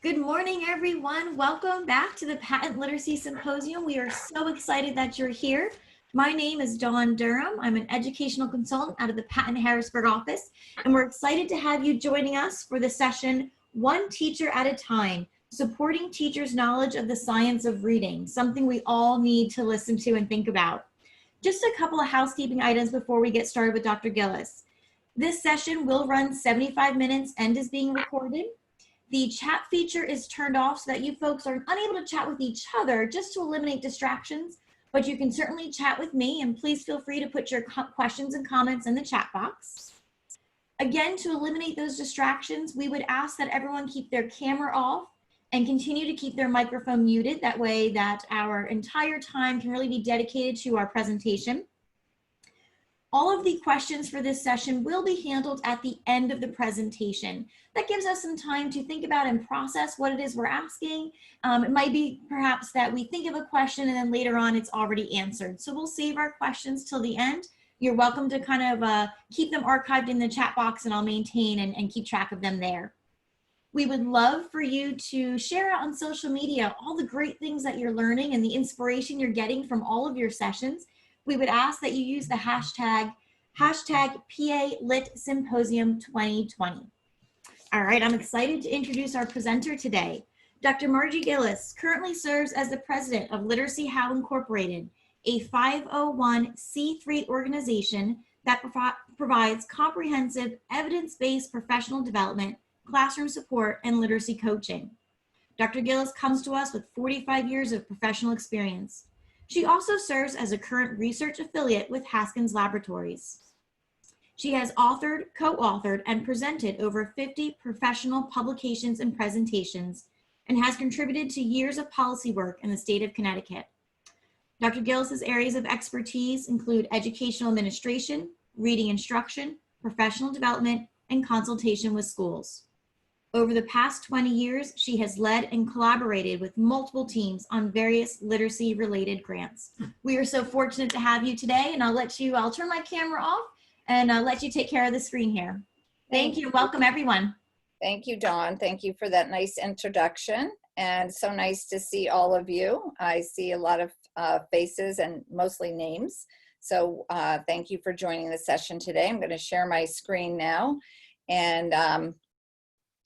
Good morning, everyone. Welcome back to the Patent Literacy Symposium. We are so excited that you're here. My name is Dawn Durham. I'm an educational consultant out of the Patent Harrisburg office, and we're excited to have you joining us for the session, One Teacher at a Time, Supporting Teachers' Knowledge of the Science of Reading, something we all need to listen to and think about. Just a couple of housekeeping items before we get started with Dr. Gillis. This session will run 75 minutes and is being recorded. The chat feature is turned off so that you folks are unable to chat with each other, just to eliminate distractions, but you can certainly chat with me, and please feel free to put your questions and comments in the chat box. Again, to eliminate those distractions, we would ask that everyone keep their camera off and continue to keep their microphone muted. That way that our entire time can really be dedicated to our presentation. All of the questions for this session will be handled at the end of the presentation. That gives us some time to think about and process what it is we're asking. It might be perhaps that we think of a question and then later on it's already answered. So we'll save our questions till the end. You're welcome to kind of keep them archived in the chat box, and I'll maintain and keep track of them there. We would love for you to share out on social media all the great things that you're learning and the inspiration you're getting from all of your sessions. We would ask that you use the hashtag PALitSymposium2020. All right, I'm excited to introduce our presenter today. Dr. Margie Gillis currently serves as the president of Literacy How Incorporated, a 501c3 organization that provides comprehensive evidence-based professional development, classroom support, and literacy coaching. Dr. Gillis comes to us with 45 years of professional experience. She also serves as a current research affiliate with Haskins Laboratories. She has authored, co-authored, and presented over 50 professional publications and presentations, and has contributed to years of policy work in the state of Connecticut. Dr. Gillis's areas of expertise include educational administration, reading instruction, professional development, and consultation with schools. Over the past 20 years, she has led and collaborated with multiple teams on various literacy-related grants. We are so fortunate to have you today, and I'll turn my camera off and let you take care of the screen here. Thank you. Welcome, everyone. Thank you, Dawn. Thank you for that nice introduction, and so nice to see all of you. I see a lot of faces and mostly names. So thank you for joining the session today. I'm going to share my screen now, and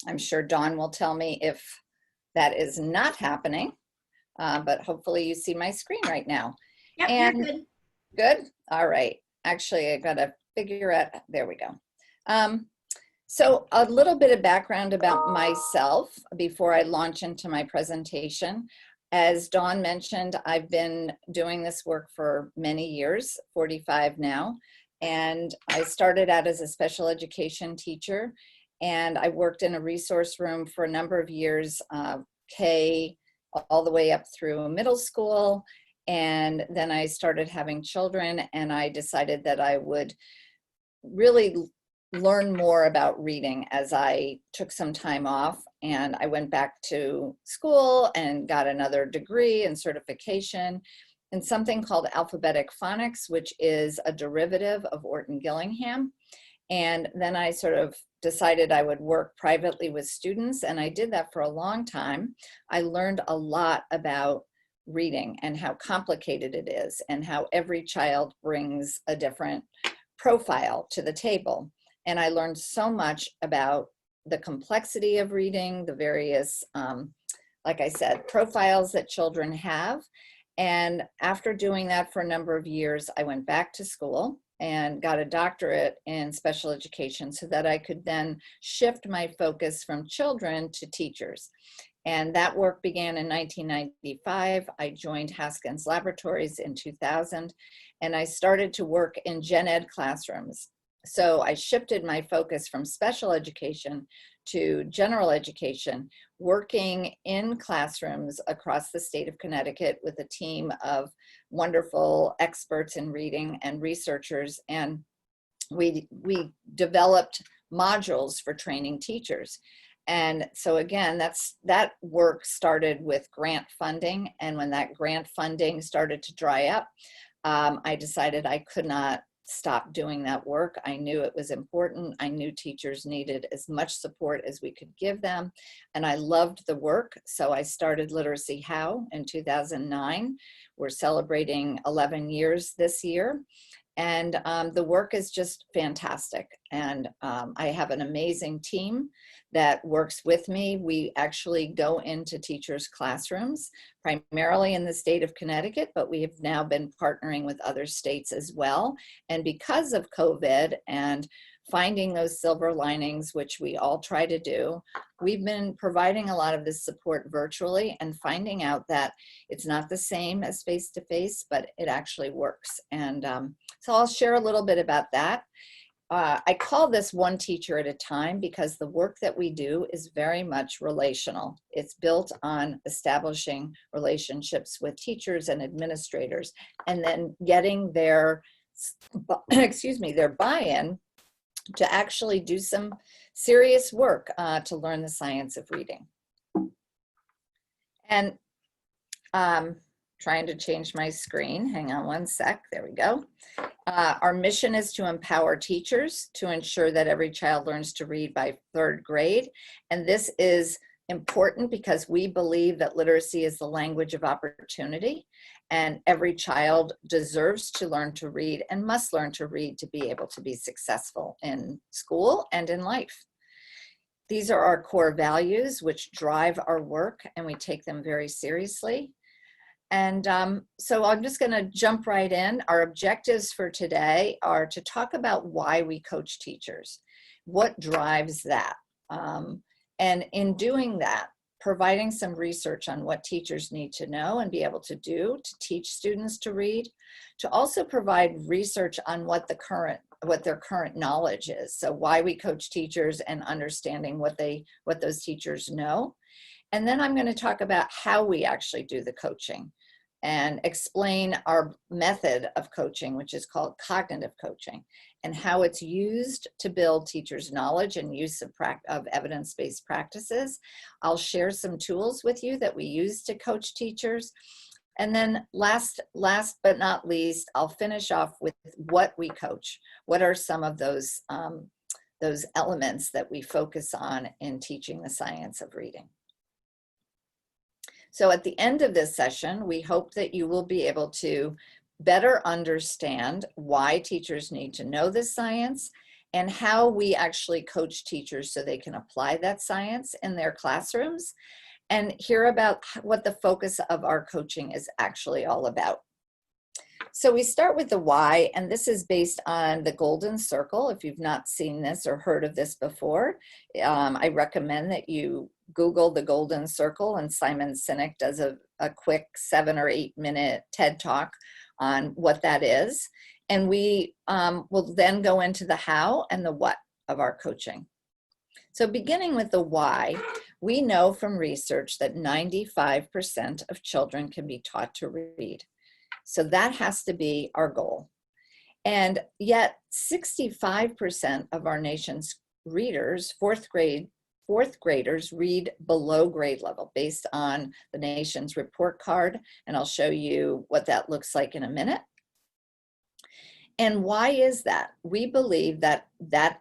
I'm sure Dawn will tell me if that is not happening, but hopefully you see my screen right now. Yep, and you're good. Good? All right. Actually, I got to figure out, there we go. So a little bit of background about myself before I launch into my presentation. As Dawn mentioned, I've been doing this work for many years, 45 now, and I started out as a special education teacher. And I worked in a resource room for a number of years, K all the way up through middle school. And then I started having children, and I decided that I would really learn more about reading as I took some time off. And I went back to school and got another degree and certification in something called alphabetic phonics, which is a derivative of Orton Gillingham. And then I sort of decided I would work privately with students, and I did that for a long time. I learned a lot about reading and how complicated it is, and how every child brings a different profile to the table. And I learned so much about the complexity of reading, the various, like I said, profiles that children have. And after doing that for a number of years, I went back to school and got a doctorate in special education so that I could then shift my focus from children to teachers. And that work began in 1995. I joined Haskins Laboratories in 2000, and I started to work in gen ed classrooms. So I shifted my focus from special education to general education, working in classrooms across the state of Connecticut with a team of wonderful experts in reading and researchers. And we developed modules for training teachers. And so again, that work started with grant funding. And when that grant funding started to dry up, I decided I could not stop doing that work. I knew it was important. I knew teachers needed as much support as we could give them. And I loved the work. So I started Literacy How in 2009. We're celebrating 11 years this year. And the work is just fantastic. And I have an amazing team that works with me. We actually go into teachers' classrooms, primarily in the state of Connecticut, but we have now been partnering with other states as well. And because of COVID and finding those silver linings, which we all try to do, we've been providing a lot of this support virtually and finding out that it's not the same as face-to-face, but it actually works. And so I'll share a little bit about that. I call this one teacher at a time because the work that we do is very much relational. It's built on establishing relationships with teachers and administrators and then getting their, their buy-in to actually do some serious work to learn the science of reading. And trying to change my screen. Hang on one sec. There we go. Our mission is to empower teachers to ensure that every child learns to read by 3rd grade. And this is important because we believe that literacy is the language of opportunity, and every child deserves to learn to read and must learn to read to be able to be successful in school and in life. These are our core values which drive our work, and we take them very seriously. And so I'm just going to jump right in. Our objectives for today are to talk about why we coach teachers, what drives that. And in doing that, providing some research on what teachers need to know and be able to do to teach students to read, to also provide research on what their current knowledge is. So why we coach teachers and understanding what those teachers know. And then I'm going to talk about how we actually do the coaching and explain our method of coaching, which is called cognitive coaching, and how it's used to build teachers' knowledge and use of evidence-based practices. I'll share some tools with you that we use to coach teachers. And then last but not least, I'll finish off with what we coach. What are some of those elements that we focus on in teaching the science of reading? So at the end of this session, we hope that you will be able to better understand why teachers need to know this science and how we actually coach teachers so they can apply that science in their classrooms, and hear about what the focus of our coaching is actually all about. So we start with the why, and this is based on the Golden Circle. If you've not seen this or heard of this before, I recommend that you Google the Golden Circle, and Simon Sinek does a quick 7 or 8 minute TED Talk on what that is. And we will then go into the how and the what of our coaching. So beginning with the why, we know from research that 95% of children can be taught to read. So that has to be our goal. And yet 65% of our nation's readers, fourth graders, read below grade level based on the nation's report card. And I'll show you what that looks like in a minute. And why is that? We believe that that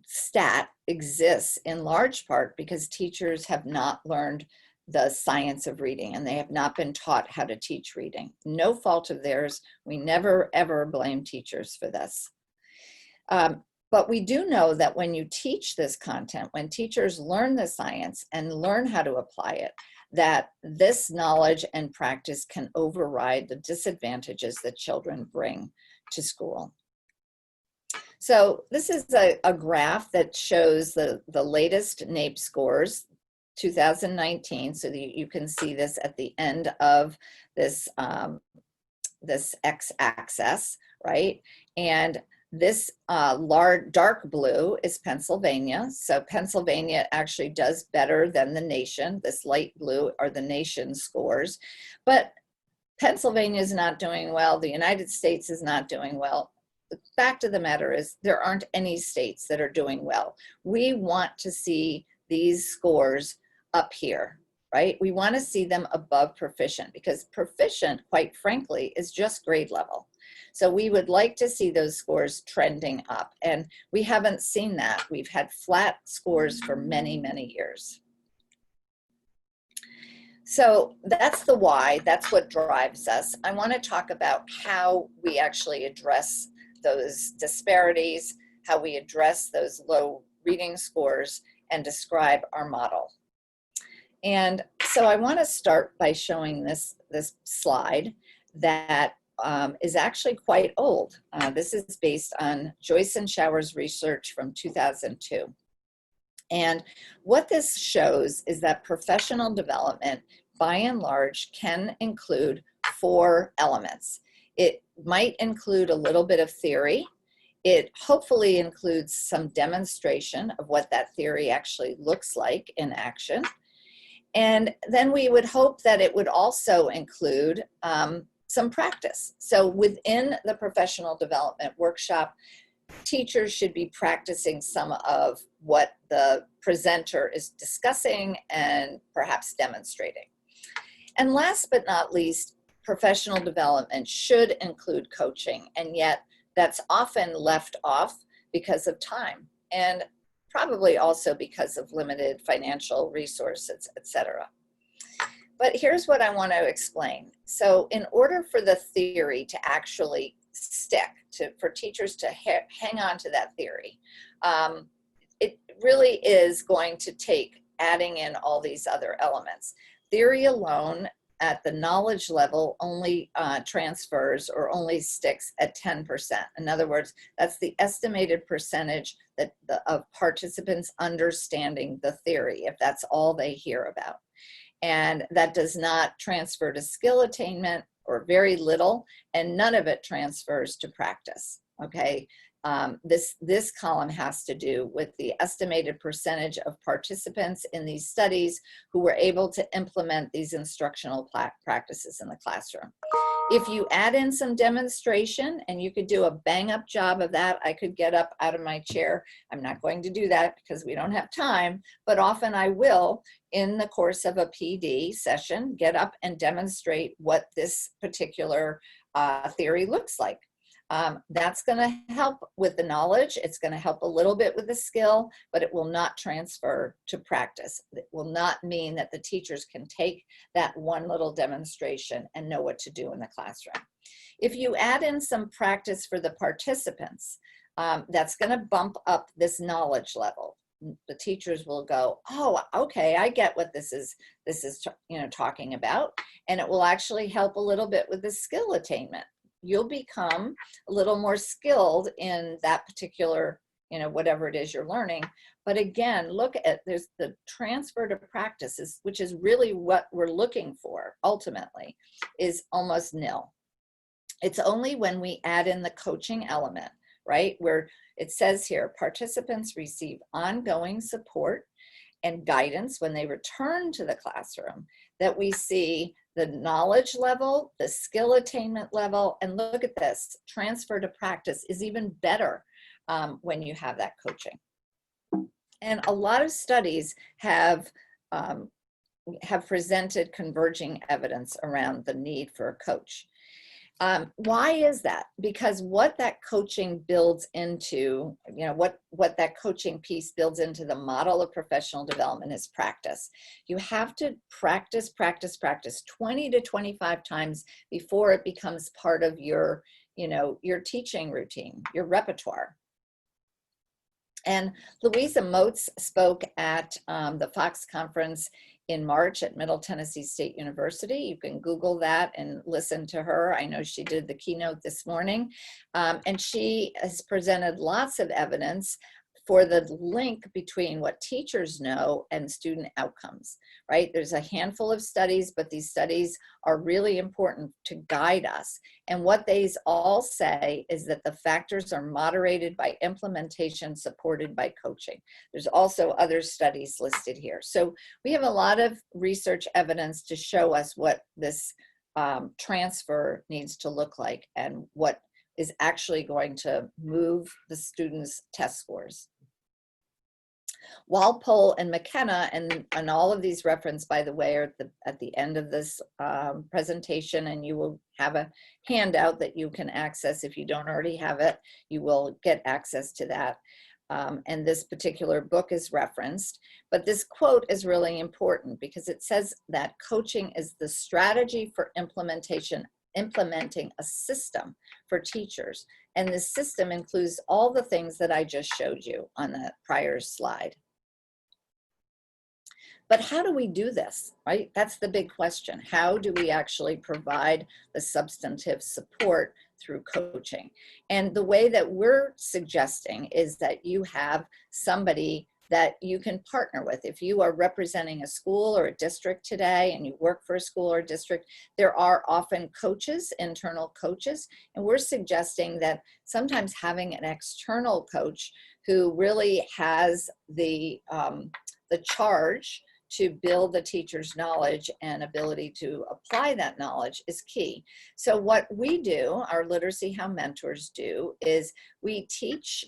stat exists in large part because teachers have not learned the science of reading, and they have not been taught how to teach reading. No fault of theirs. We never, ever blame teachers for this. But we do know that when you teach this content, when teachers learn the science and learn how to apply it, that this knowledge and practice can override the disadvantages that children bring to school. So this is a graph that shows the latest NAEP scores, 2019, so that you can see this at the end of this, this x-axis, right? And this dark blue is Pennsylvania. So Pennsylvania actually does better than the nation. This light blue are the nation scores. But Pennsylvania is not doing well. The United States is not doing well. The fact of the matter is there aren't any states that are doing well. We want to see these scores up here, right? We want to see them above proficient, because proficient, quite frankly, is just grade level. So we would like to see those scores trending up, and we haven't seen that. We've had flat scores for many, many years. So that's the why, that's what drives us. I want to talk about how we actually address those disparities, how we address those low reading scores, and describe our model. And so I want to start by showing this slide that is actually quite old. This is based on Joyce and Shower's research from 2002. And what this shows is that professional development, by and large, can include 4 elements. It might include a little bit of theory. It hopefully includes some demonstration of what that theory actually looks like in action. And then we would hope that it would also include some practice. So within the professional development workshop, teachers should be practicing some of what the presenter is discussing and perhaps demonstrating. And last but not least, professional development should include coaching, and yet that's often left off because of time and probably also because of limited financial resources, etc. But here's what I want to explain. So in order for the theory to actually stick, for teachers to hang on to that theory, it really is going to take adding in all these other elements. Theory alone at the knowledge level only transfers or only sticks at 10%. In other words, that's the estimated percentage that of participants understanding the theory, if that's all they hear about. And that does not transfer to skill attainment, or very little, and none of it transfers to practice, okay? This column has to do with the estimated percentage of participants in these studies who were able to implement these instructional practices in the classroom. If you add in some demonstration, and you could do a bang-up job of that, I could get up out of my chair. I'm not going to do that because we don't have time, but often I will, in the course of a PD session, get up and demonstrate what this particular theory looks like. That's going to help with the knowledge. It's going to help a little bit with the skill, but it will not transfer to practice. It will not mean that the teachers can take that one little demonstration and know what to do in the classroom. If you add in some practice for the participants, that's going to bump up this knowledge level. The teachers will go, oh, okay, I get what this is talking about, and it will actually help a little bit with the skill attainment. You'll become a little more skilled in that particular, whatever it is you're learning. But again, look at, there's the transfer to practices, which is really what we're looking for ultimately, is almost nil. It's only when we add in the coaching element, right, where it says here, participants receive ongoing support and guidance when they return to the classroom, that we see the knowledge level, the skill attainment level, and look at this, transfer to practice is even better when you have that coaching. And a lot of studies have presented converging evidence around the need for a coach. Why is that? Because what that coaching builds into, what that coaching piece builds into the model of professional development is practice. You have to practice 20 to 25 times before it becomes part of your, your teaching routine, your repertoire. And Louisa Moats spoke at the Fox conference in March at Middle Tennessee State University. You can Google that and listen to her. I know she did the keynote this morning. And she has presented lots of evidence for the link between what teachers know and student outcomes, right? There's a handful of studies, but these studies are really important to guide us. And what these all say is that the factors are moderated by implementation supported by coaching. There's also other studies listed here. So we have a lot of research evidence to show us what this transfer needs to look like and what is actually going to move the students' test scores. Walpole and McKenna, and all of these referenced, by the way, are at the end of this presentation, and you will have a handout that you can access. If you don't already have it, you will get access to that. And this particular book is referenced. But this quote is really important because it says that coaching is the strategy for implementing a system for teachers. And this system includes all the things that I just showed you on the prior slide. But how do we do this, right? That's the big question. How do we actually provide the substantive support through coaching? And the way that we're suggesting is that you have somebody that you can partner with. If you are representing a school or a district today and you work for a school or a district, there are often coaches, internal coaches, and we're suggesting that sometimes having an external coach who really has the charge to build the teacher's knowledge and ability to apply that knowledge is key. So what we do, our Literacy How mentors do, is we teach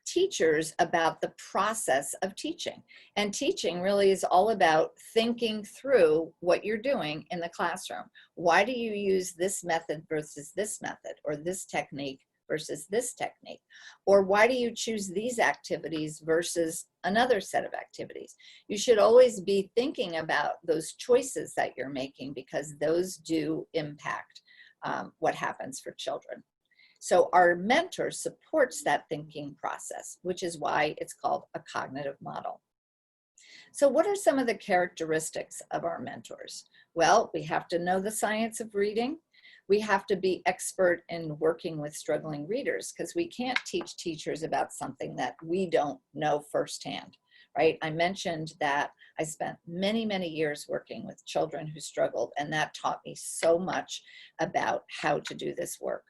teachers about the process of teaching. And teaching really is all about thinking through what you're doing in the classroom. Why do you use this method versus this method, or this technique versus this technique? Or why do you choose these activities versus another set of activities? You should always be thinking about those choices that you're making, because those do impact what happens for children. So our mentor supports that thinking process, which is why it's called a cognitive model. So what are some of the characteristics of our mentors? Well, we have to know the science of reading. We have to be expert in working with struggling readers, because we can't teach teachers about something that we don't know firsthand, right? I mentioned that I spent many, many years working with children who struggled, and that taught me so much about how to do this work.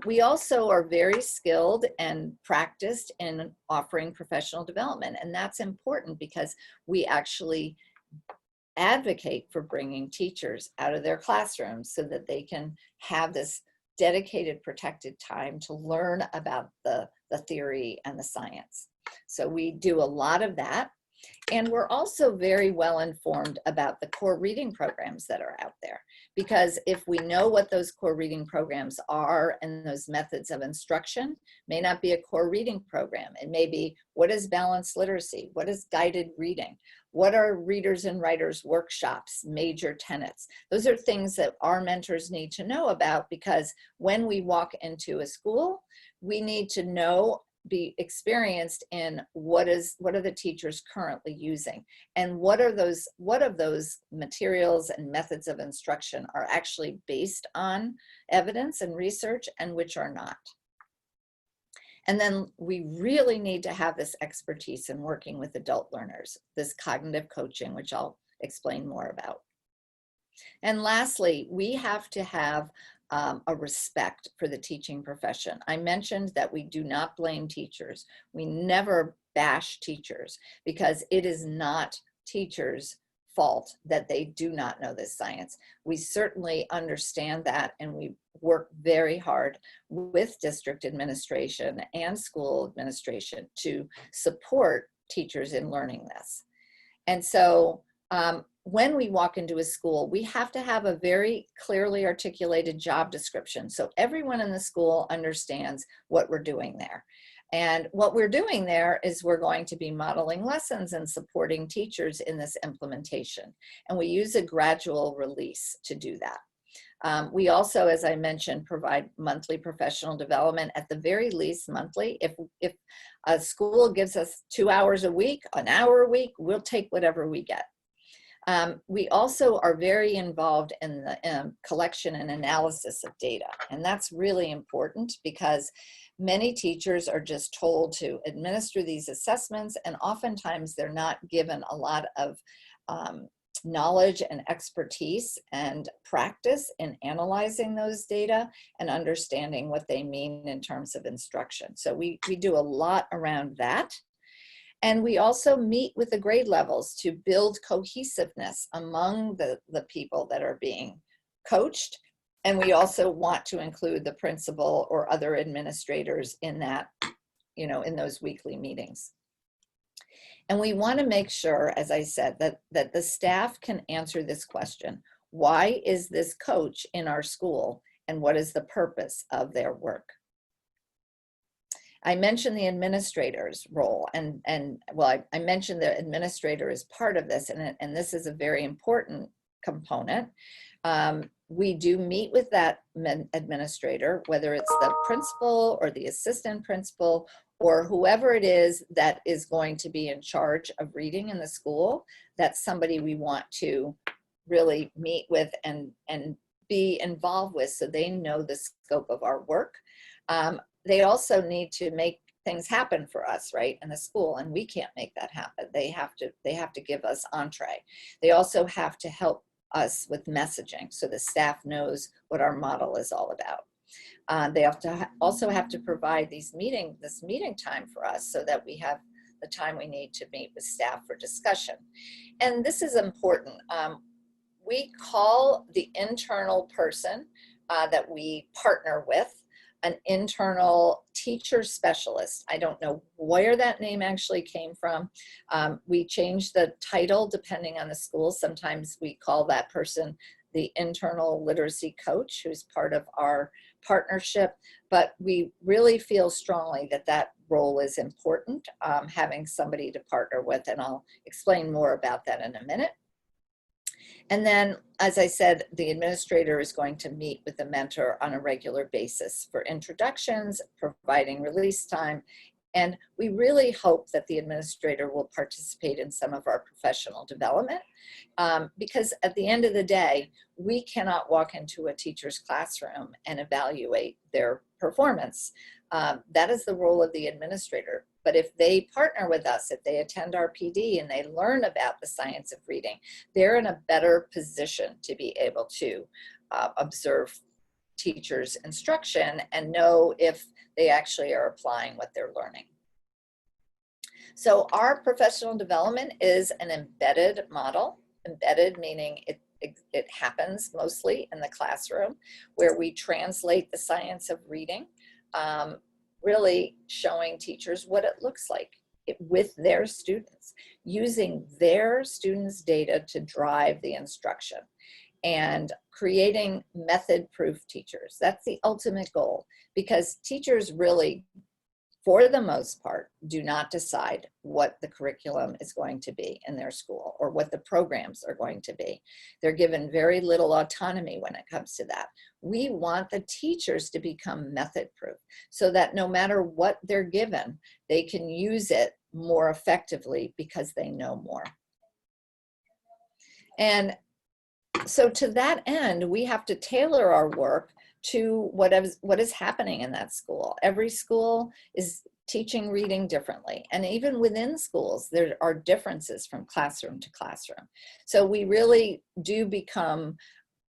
We also are very skilled and practiced in offering professional development, and that's important because we actually advocate for bringing teachers out of their classrooms so that they can have this dedicated, protected time to learn about the theory and the science. So we do a lot of that. And we're also very well informed about the core reading programs that are out there, because if we know what those core reading programs are, and those methods of instruction may not be a core reading program. It may be, what is balanced literacy? What is guided reading? What are readers and writers workshops, major tenets? Those are things that our mentors need to know about, because when we walk into a school, we need to know, be experienced in what are the teachers currently using, and what of those materials and methods of instruction are actually based on evidence and research, and which are not. And then we really need to have this expertise in working with adult learners, this cognitive coaching, which I'll explain more about. And lastly, we have to have a respect for the teaching profession. I mentioned that we do not blame teachers. We never bash teachers, because it is not teachers' fault that they do not know this science. We certainly understand that, and we work very hard with district administration and school administration to support teachers in learning this. And so when we walk into a school, we have to have a very clearly articulated job description, so everyone in the school understands what we're doing there. And what we're doing there is we're going to be modeling lessons and supporting teachers in this implementation. And we use a gradual release to do that. We also, as I mentioned, provide monthly professional development, at the very least monthly. If a school gives us 2 hours a week, an hour a week, we'll take whatever we get. We also are very involved in the collection and analysis of data. And that's really important, because many teachers are just told to administer these assessments, and oftentimes they're not given a lot of knowledge and expertise and practice in analyzing those data and understanding what they mean in terms of instruction. So we do a lot around that. And we also meet with the grade levels to build cohesiveness among the people that are being coached. And we also want to include the principal or other administrators in that, in those weekly meetings. And we want to make sure, as I said, that the staff can answer this question: why is this coach in our school, and what is the purpose of their work? I mentioned the administrator's role, and well, I mentioned the administrator is part of this, and this is a very important component. We do meet with that administrator, whether it's the principal or the assistant principal or whoever it is that is going to be in charge of reading in the school. That's somebody we want to really meet with and be involved with, so they know the scope of our work. They also need to make things happen for us, right, in the school, and we can't make that happen. They have to give us entree. They also have to help us with messaging, so the staff knows what our model is all about. They also have to provide this meeting time for us, so that we have the time we need to meet with staff for discussion. And this is important. We call the internal person that we partner with an internal teacher specialist. I don't know where that name actually came from. We change the title depending on the school. Sometimes we call that person the internal literacy coach, who's part of our partnership, but we really feel strongly that that role is important, having somebody to partner with, and I'll explain more about that in a minute. And then, as I said, the administrator is going to meet with the mentor on a regular basis for introductions, providing release time, and we really hope that the administrator will participate in some of our professional development, because at the end of the day, we cannot walk into a teacher's classroom and evaluate their performance. That is the role of the administrator. But if they partner with us, if they attend our PD and they learn about the science of reading, they're in a better position to be able to observe teachers' instruction and know if they actually are applying what they're learning. So our professional development is an embedded model. Embedded meaning it happens mostly in the classroom, where we translate the science of reading, really showing teachers what it looks like with their students, using their students' data to drive the instruction, and creating method-proof teachers. That's the ultimate goal, because teachers really, for the most part, do not decide what the curriculum is going to be in their school or what the programs are going to be. They're given very little autonomy when it comes to that. We want the teachers to become method-proof, so that no matter what they're given, they can use it more effectively because they know more. And so to that end, we have to tailor our work to what is happening in that school. Every school is teaching reading differently. And even within schools, there are differences from classroom to classroom. So we really do become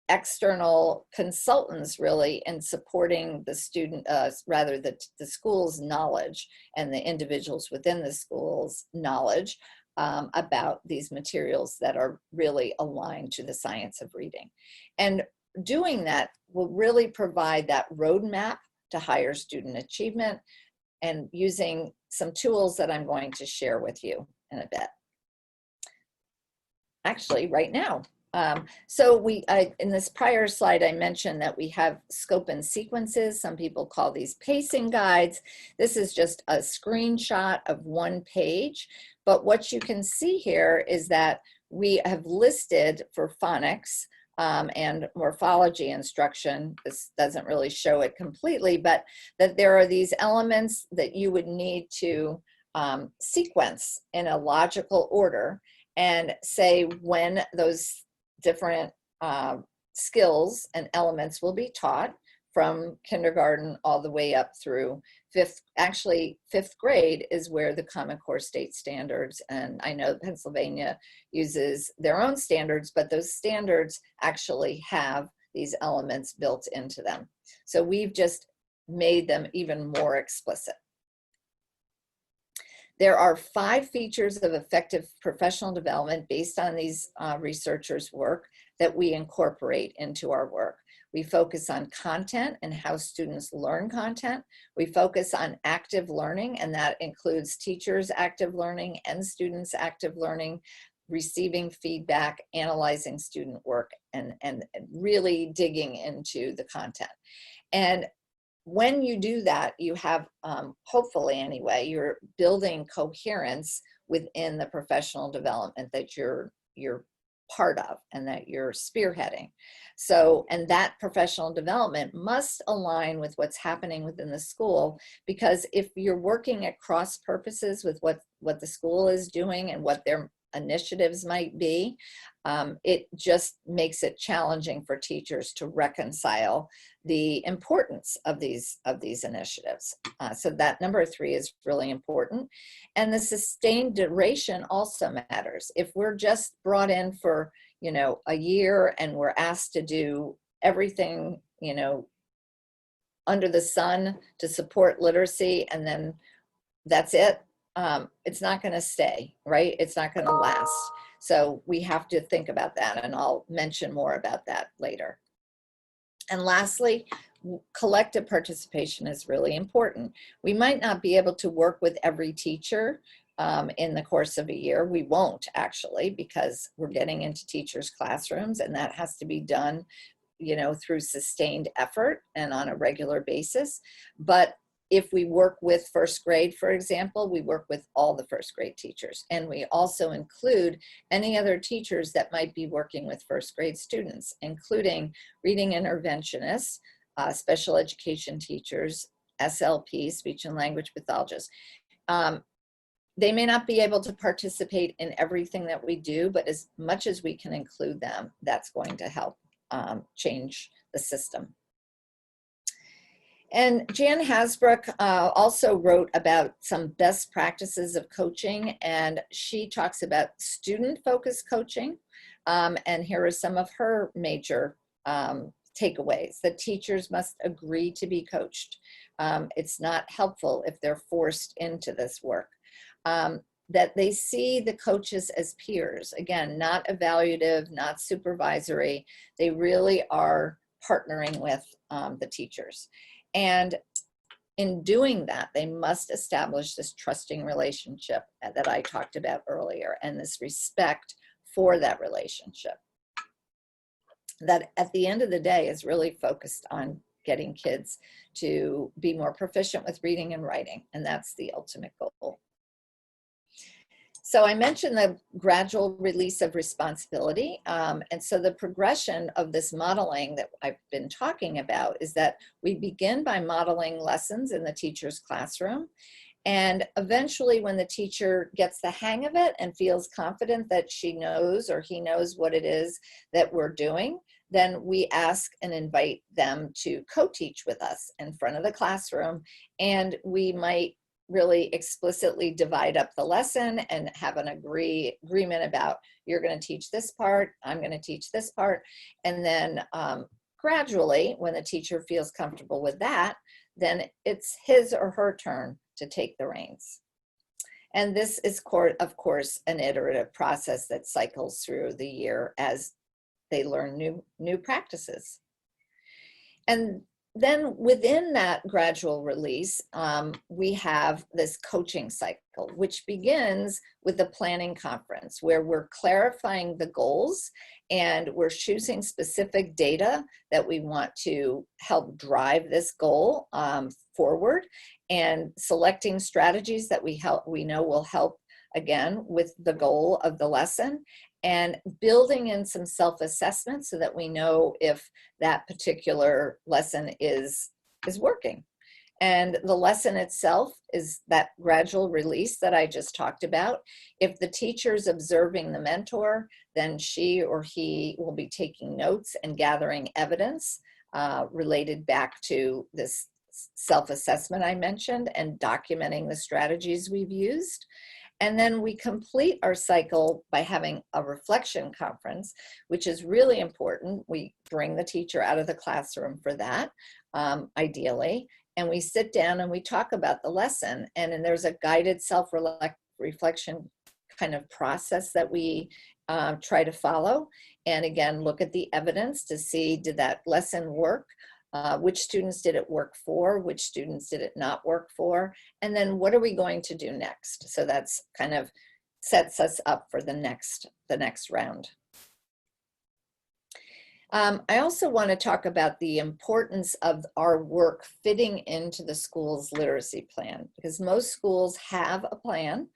external consultants, really, in supporting the student, rather the school's knowledge and the individuals within the school's knowledge about these materials that are really aligned to the science of reading. And doing that will really provide that roadmap to higher student achievement, and using some tools that I'm going to share with you in a bit. Actually, right now. So in this prior slide, I mentioned that we have scope and sequences. Some people call these pacing guides. This is just a screenshot of one page. But what you can see here is that we have listed for phonics and morphology instruction. This doesn't really show it completely, but that there are these elements that you would need to sequence in a logical order and say when those different skills and elements will be taught, from kindergarten all the way up through fifth grade is where the Common Core state standards, and I know Pennsylvania uses their own standards, but those standards actually have these elements built into them. So we've just made them even more explicit. There are 5 features of effective professional development based on these researchers' work that we incorporate into our work. We focus on content and how students learn content. We focus on active learning, and that includes teachers' active learning and students' active learning, receiving feedback, analyzing student work, and really digging into the content. And when you do that, you have, hopefully anyway, you're building coherence within the professional development that you're part of and that you're spearheading. So, and that professional development must align with what's happening within the school, because if you're working at cross purposes with what the school is doing and what their initiatives might be, it just makes it challenging for teachers to reconcile the importance of these initiatives. So that number 3 is really important. And the sustained duration also matters. If we're just brought in for, a year and we're asked to do everything, under the sun to support literacy, and then that's it, it's not going to stay, right? It's not going to last. So we have to think about that, and I'll mention more about that later. And lastly, collective participation is really important. We might not be able to work with every teacher in the course of a year. We won't actually, because we're getting into teachers' classrooms, and that has to be done, through sustained effort and on a regular basis. But if we work with first grade, for example, we work with all the first grade teachers, and we also include any other teachers that might be working with first grade students, including reading interventionists, special education teachers, SLP, speech and language pathologists. They may not be able to participate in everything that we do, but as much as we can include them, that's going to help change the system. And Jan Hasbrook also wrote about some best practices of coaching, and she talks about student-focused coaching. And here are some of her major takeaways. That teachers must agree to be coached. It's not helpful if they're forced into this work. That they see the coaches as peers. Again, not evaluative, not supervisory. They really are partnering with the teachers. And in doing that, they must establish this trusting relationship that I talked about earlier, and this respect for that relationship. That at the end of the day is really focused on getting kids to be more proficient with reading and writing, and that's the ultimate goal. So I mentioned the gradual release of responsibility. And so the progression of this modeling that I've been talking about is that we begin by modeling lessons in the teacher's classroom. And eventually when the teacher gets the hang of it and feels confident that she knows or he knows what it is that we're doing, then we ask and invite them to co-teach with us in front of the classroom. And we might really explicitly divide up the lesson and have an agreement about, you're going to teach this part, I'm going to teach this part. And then gradually, when the teacher feels comfortable with that, then it's his or her turn to take the reins. And this is, of course, an iterative process that cycles through the year as they learn new practices. And then within that gradual release, we have this coaching cycle, which begins with the planning conference, where we're clarifying the goals and we're choosing specific data that we want to help drive this goal forward, and selecting strategies that we know will help, again, with the goal of the lesson, and building in some self-assessment so that we know if that particular lesson is working. And the lesson itself is that gradual release that I just talked about. If the teacher's observing the mentor, then she or he will be taking notes and gathering evidence related back to this self-assessment I mentioned, and documenting the strategies we've used. And then we complete our cycle by having a reflection conference, which is really important. We bring the teacher out of the classroom for that, ideally, and we sit down and we talk about the lesson. And then there's a guided self-reflection kind of process that we try to follow. And again, look at the evidence to see, did that lesson work? Which students did it work for? Which students did it not work for? And then what are we going to do next? So that's kind of sets us up for the next round. I also want to talk about the importance of our work fitting into the school's literacy plan, because most schools have a plan.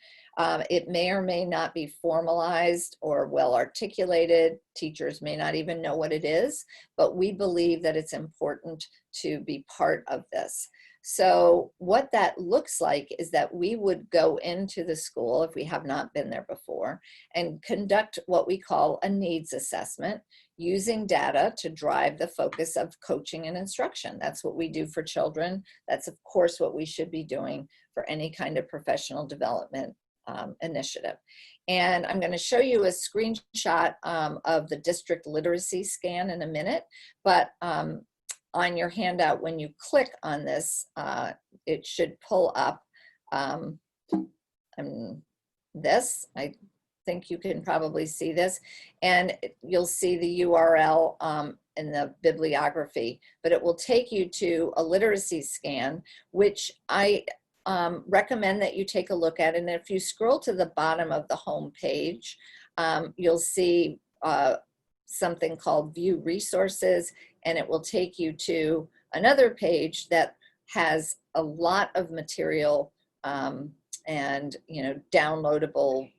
It may or may not be formalized or well articulated. Teachers may not even know what it is, but we believe that it's important to be part of this. So what that looks like is that we would go into the school, if we have not been there before, and conduct what we call a needs assessment, using data to drive the focus of coaching and instruction. That's what we do for children. That's, of course, what we should be doing for any kind of professional development initiative. And I'm going to show you a screenshot of the district literacy scan in a minute, but on your handout, when you click on this, it should pull up this. I think you can probably see this, and you'll see the URL in the bibliography, but it will take you to a literacy scan, which I recommend that you take a look at. And if you scroll to the bottom of the home page, you'll see something called View Resources, and it will take you to another page that has a lot of material and downloadable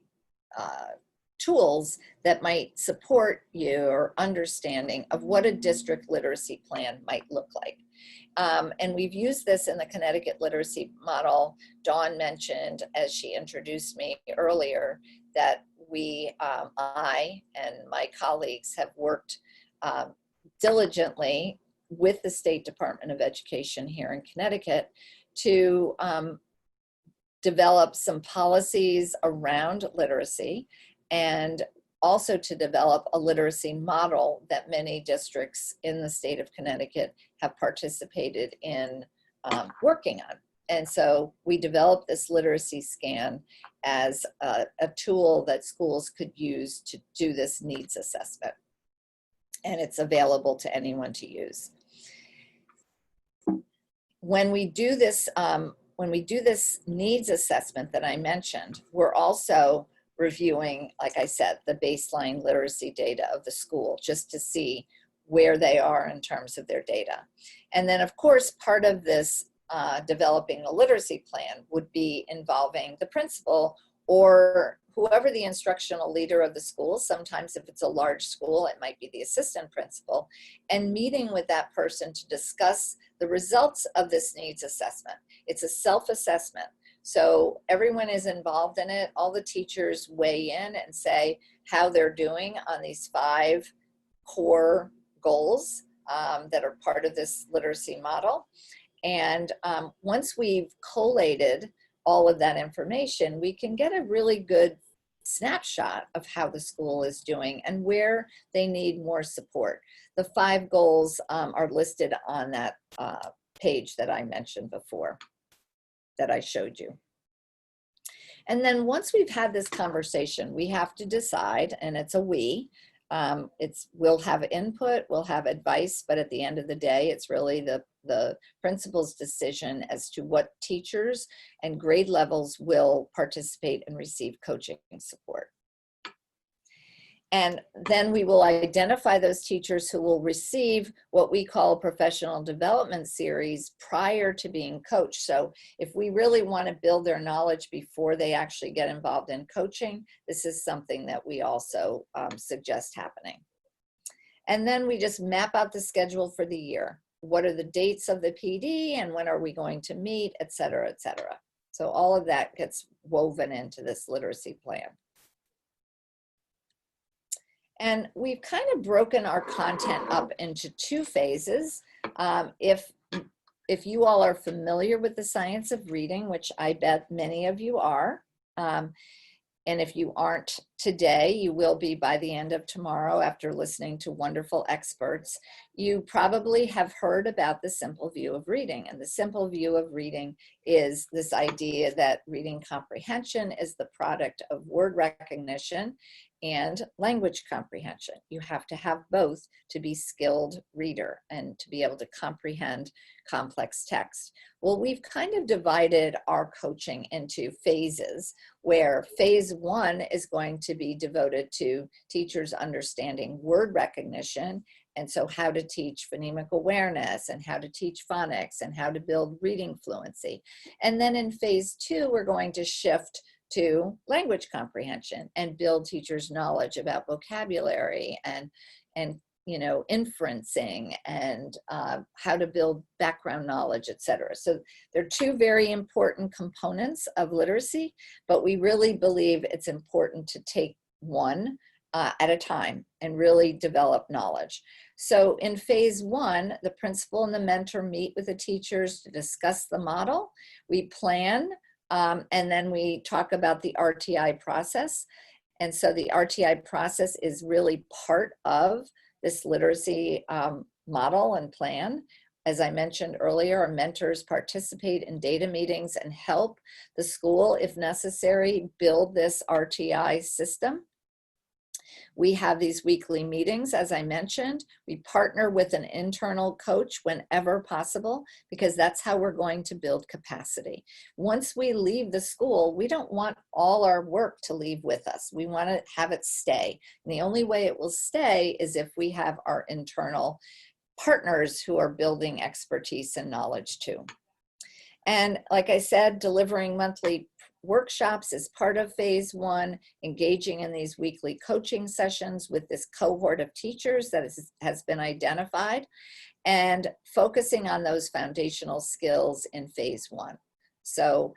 tools that might support your understanding of what a district literacy plan might look like. And we've used this in the Connecticut literacy model. Dawn mentioned, as she introduced me earlier, that I and my colleagues have worked diligently with the State Department of Education here in Connecticut to develop some policies around literacy, and also to develop a literacy model that many districts in the state of Connecticut have participated in working on. And so we developed this literacy scan as a tool that schools could use to do this needs assessment. And it's available to anyone to use. When we do this needs assessment that I mentioned, we're also reviewing, like I said, the baseline literacy data of the school, just to see where they are in terms of their data. And then, of course, part of this developing a literacy plan would be involving the principal or whoever the instructional leader of the school. Sometimes if it's a large school, it might be the assistant principal, and meeting with that person to discuss the results of this needs assessment. It's a self-assessment. So everyone is involved in it. All the teachers weigh in and say how they're doing on these 5 core goals that are part of this literacy model. And once we've collated all of that information, we can get a really good snapshot of how the school is doing and where they need more support. The 5 goals are listed on that page that I mentioned before, that I showed you. And then once we've had this conversation, we have to decide, and it's a we, we'll have input, we'll have advice, but at the end of the day, it's really the principal's decision as to what teachers and grade levels will participate and receive coaching support. And then we will identify those teachers who will receive what we call a professional development series prior to being coached. So if we really want to build their knowledge before they actually get involved in coaching, this is something that we also suggest happening. And then we just map out the schedule for the year. What are the dates of the PD and when are we going to meet, et cetera, et cetera. So all of that gets woven into this literacy plan. And we've kind of broken our content up into 2 phases. If you all are familiar with the science of reading, which I bet many of you are, and if you aren't, today, you will be by the end of tomorrow after listening to wonderful experts. You probably have heard about the simple view of reading. And the simple view of reading is this idea that reading comprehension is the product of word recognition and language comprehension. You have to have both to be skilled reader and to be able to comprehend complex text. Well, we've kind of divided our coaching into phases, where phase 1 is going to be devoted to teachers understanding word recognition, and so how to teach phonemic awareness and how to teach phonics and how to build reading fluency. And then in phase 2, we're going to shift to language comprehension and build teachers' knowledge about vocabulary and inferencing and how to build background knowledge, etc. So they're two very important components of literacy, but we really believe it's important to take one at a time and really develop knowledge. So in phase 1, the principal and the mentor meet with the teachers to discuss the model. We plan, and then we talk about the RTI process. And so the RTI process is really part of this literacy model and plan. As I mentioned earlier, our mentors participate in data meetings and help the school, if necessary, build this RTI system. We have these weekly meetings, as I mentioned. We partner with an internal coach whenever possible, because that's how we're going to build capacity. Once we leave the school, we don't want all our work to leave with us. We want to have it stay. And the only way it will stay is if we have our internal partners who are building expertise and knowledge too. And like I said, delivering monthly workshops is part of phase 1, engaging in these weekly coaching sessions with this cohort of teachers that has been identified, and focusing on those foundational skills in phase 1. So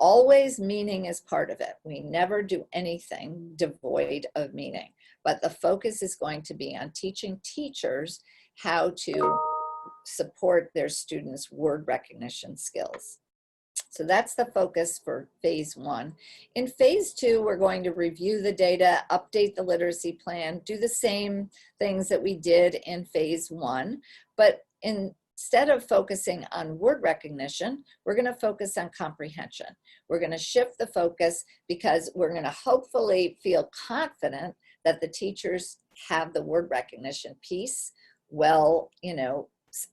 always meaning is part of it. We never do anything devoid of meaning, but the focus is going to be on teaching teachers how to support their students' word recognition skills. So that's the focus for phase 1. In phase 2, we're going to review the data, update the literacy plan, do the same things that we did in phase 1, but instead of focusing on word recognition, we're going to focus on comprehension. We're going to shift the focus because we're going to hopefully feel confident that the teachers have the word recognition piece well,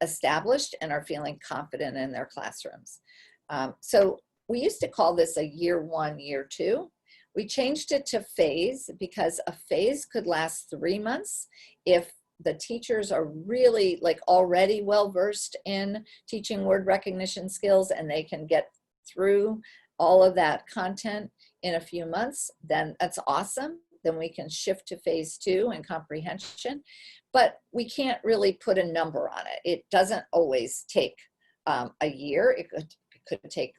established and are feeling confident in their classrooms. So we used to call this a year 1, year 2. We changed it to phase because a phase could last 3 months if the teachers are really already well versed in teaching word recognition skills and they can get through all of that content in a few months. Then that's awesome. Then we can shift to phase 2 and comprehension. But we can't really put a number on it. It doesn't always take a year. It could take,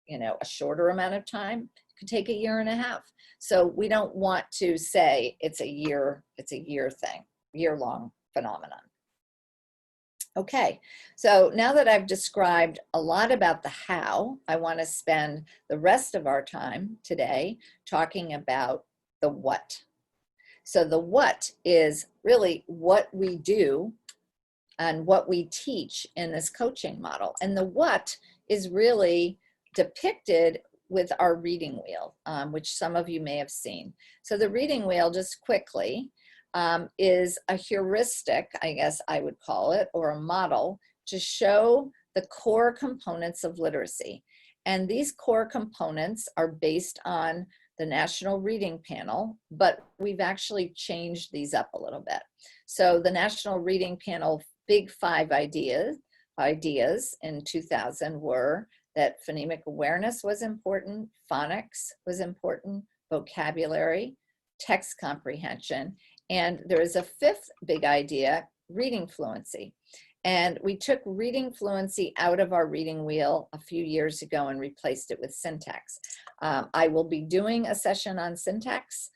a shorter amount of time. It could take 1.5 years. So we don't want to say it's a year thing, year-long phenomenon. Okay, so now that I've described a lot about the how, I want to spend the rest of our time today talking about the what. So the what is really what we do and what we teach in this coaching model. And the what is really depicted with our reading wheel, which some of you may have seen. So the reading wheel, just quickly, is a heuristic, I guess I would call it, or a model to show the core components of literacy. And these core components are based on the National Reading Panel, but we've actually changed these up a little bit. So the National Reading Panel big 5 ideas in 2000 were that phonemic awareness was important, phonics was important, vocabulary, text comprehension, and there is a 5th big idea, reading fluency. And we took reading fluency out of our reading wheel a few years ago and replaced it with syntax. I will be doing a session on syntax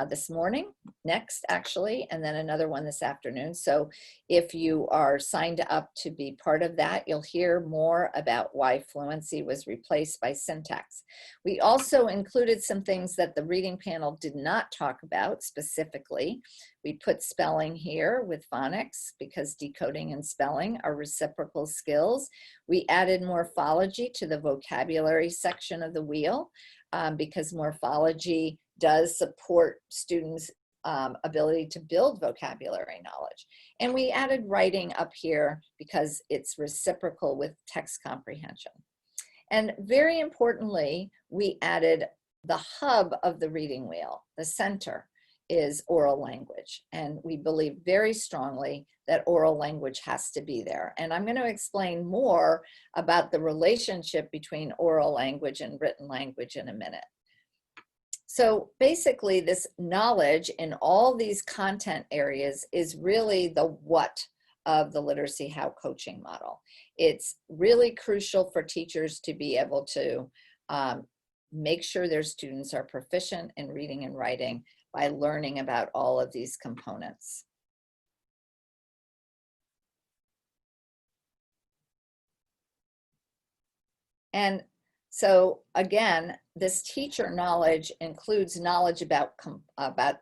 this morning, next actually, and then another one this afternoon. So if you are signed up to be part of that, you'll hear more about why fluency was replaced by syntax. We also included some things that the reading panel did not talk about specifically. We put spelling here with phonics because decoding and spelling are reciprocal skills. We added morphology to the vocabulary section of the wheel because morphology does support students' ability to build vocabulary knowledge. And we added writing up here because it's reciprocal with text comprehension. And very importantly, we added the hub of the reading wheel, the center is oral language. And we believe very strongly that oral language has to be there. And I'm going to explain more about the relationship between oral language and written language in a minute. So basically this knowledge in all these content areas is really the what of the Literacy How coaching model. It's really crucial for teachers to be able to make sure their students are proficient in reading and writing by learning about all of these components. And so again, this teacher knowledge includes knowledge about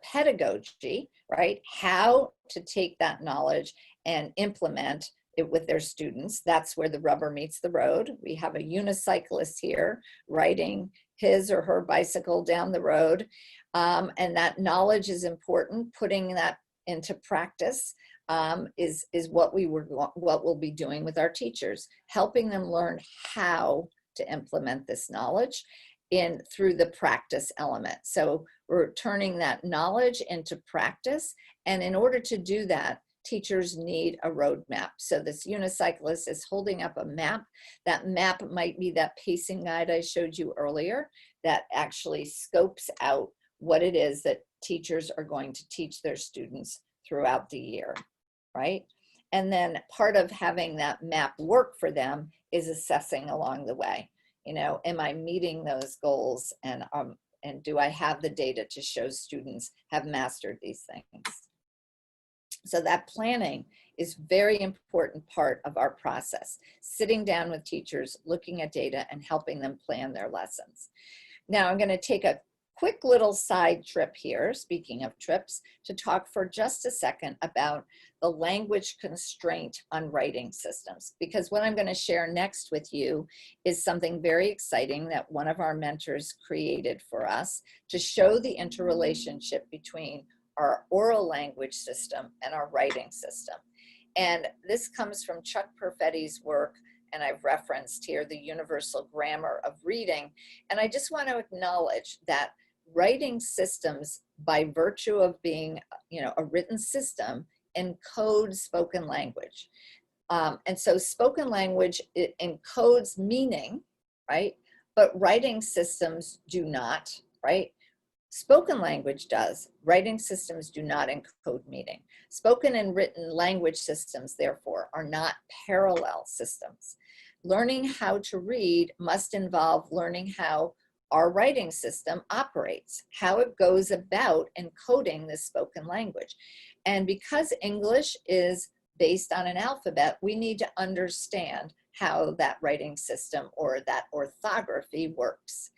pedagogy, right? How to take that knowledge and implement it with their students. That's where the rubber meets the road. We have a unicyclist here riding his or her bicycle down the road. And that knowledge is important. Putting that into practice is what we'll be doing with our teachers, helping them learn how to implement this knowledge through the practice element. So we're turning that knowledge into practice. And in order to do that, teachers need a roadmap. So this unicyclist is holding up a map. That map might be that pacing guide I showed you earlier that actually scopes out what it is that teachers are going to teach their students throughout the year, right? And then part of having that map work for them is assessing along the way. You know, am I meeting those goals, and do I have the data to show students have mastered these things? So that planning is very important part of our process, sitting down with teachers, looking at data and helping them plan their lessons. Now I'm going to take a quick little side trip here, speaking of trips, to talk for just a second about the language constraint on writing systems, because what I'm going to share next with you is something very exciting that one of our mentors created for us to show the interrelationship between our oral language system and our writing system. And this comes from Chuck Perfetti's work, and I've referenced here the universal grammar of reading. And I just want to acknowledge that writing systems, by virtue of being, you know, a written system, encodes spoken language. And so spoken language, it encodes meaning, right? But writing systems do not, right? Spoken language does. Writing systems do not encode meaning. Spoken and written language systems, therefore, are not parallel systems. Learning how to read must involve learning how our writing system operates, how it goes about encoding this spoken language. And because English is based on an alphabet, we need to understand how that writing system or that orthography works.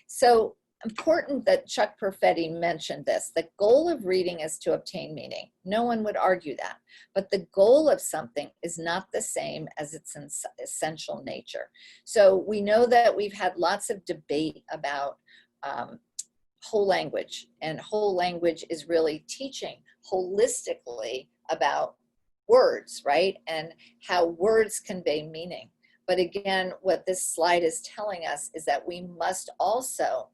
So important that Chuck Perfetti mentioned this. The goal of reading is to obtain meaning. No one would argue that. But the goal of something is not the same as its essential nature. So we know that we've had lots of debate about whole language. And whole language is really teaching holistically about words, right? And how words convey meaning. But again, what this slide is telling us is that we must also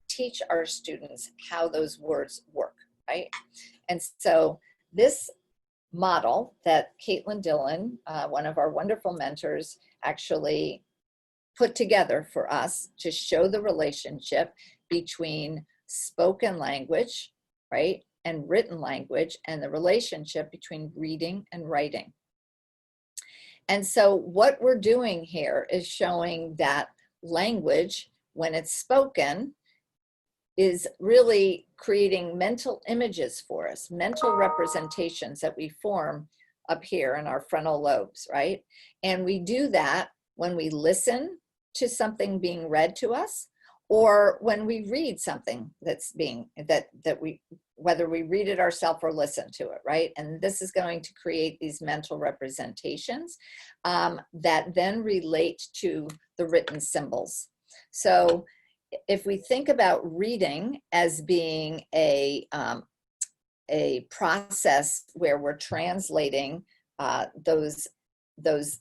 teach our students how those words work, right? And so this model that Caitlin Dillon, one of our wonderful mentors, actually put together for us to show the relationship between spoken language, right, and written language, and the relationship between reading and writing. And so what we're doing here is showing that language, when it's spoken, is really creating mental images for us, mental representations that we form up here in our frontal lobes, right? And we do that when we listen to something being read to us, or when we read something that's being, that we, whether we read it ourselves or listen to it, right? And this is going to create these mental representations that then relate to the written symbols. So if we think about reading as being a process where we're translating those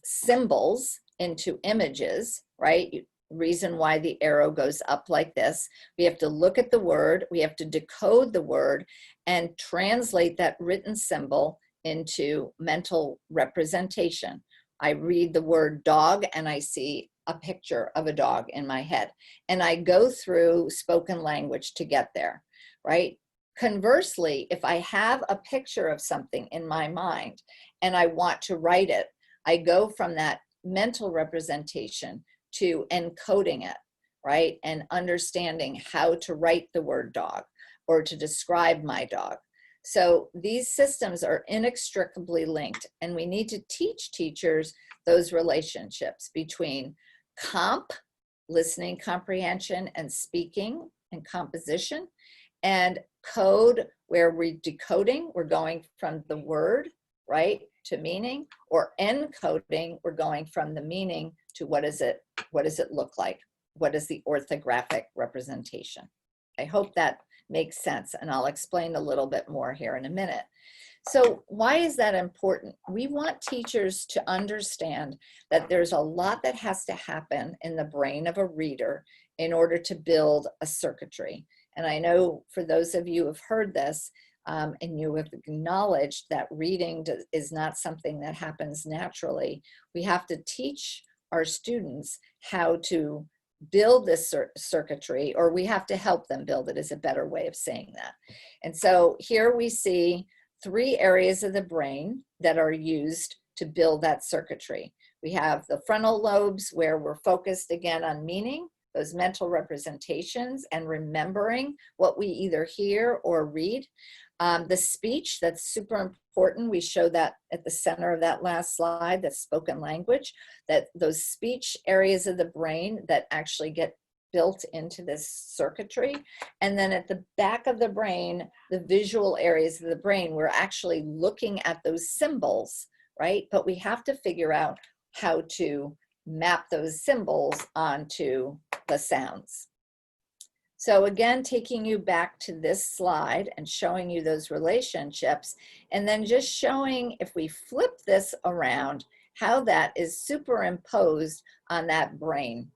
symbols into images, right? Reason why the arrow goes up like this. We have to look at the word, we have to decode the word and translate that written symbol into mental representation. I read the word dog and I see a picture of a dog in my head, and I go through spoken language to get there, right? Conversely, if I have a picture of something in my mind and I want to write it, I go from that mental representation to encoding it, right? And understanding how to write the word dog or to describe my dog. So these systems are inextricably linked, and we need to teach teachers those relationships between comp, listening comprehension and speaking and composition, and code, where we're decoding, we're going from the word, right, to meaning, or encoding, we're going from the meaning to what does it look like? What is the orthographic representation? I hope that makes sense, and I'll explain a little bit more here in a minute. So why is that important? We want teachers to understand that there's a lot that has to happen in the brain of a reader in order to build a circuitry. And I know for those of you who have heard this, and you have acknowledged that reading is not something that happens naturally, we have to teach our students how to build this circuitry, or we have to help them build it, is a better way of saying that. And so here we see 3 areas of the brain that are used to build that circuitry. We have the frontal lobes, where we're focused again on meaning, those mental representations and remembering what we either hear or read. The speech, that's super important. We show that at the center of that last slide, that spoken language, that those speech areas of the brain that actually get built into this circuitry. And then at the back of the brain, the visual areas of the brain, we're actually looking at those symbols, right? But we have to figure out how to map those symbols onto the sounds. So again, taking you back to this slide and showing you those relationships, and then just showing, if we flip this around, how that is superimposed on that brain,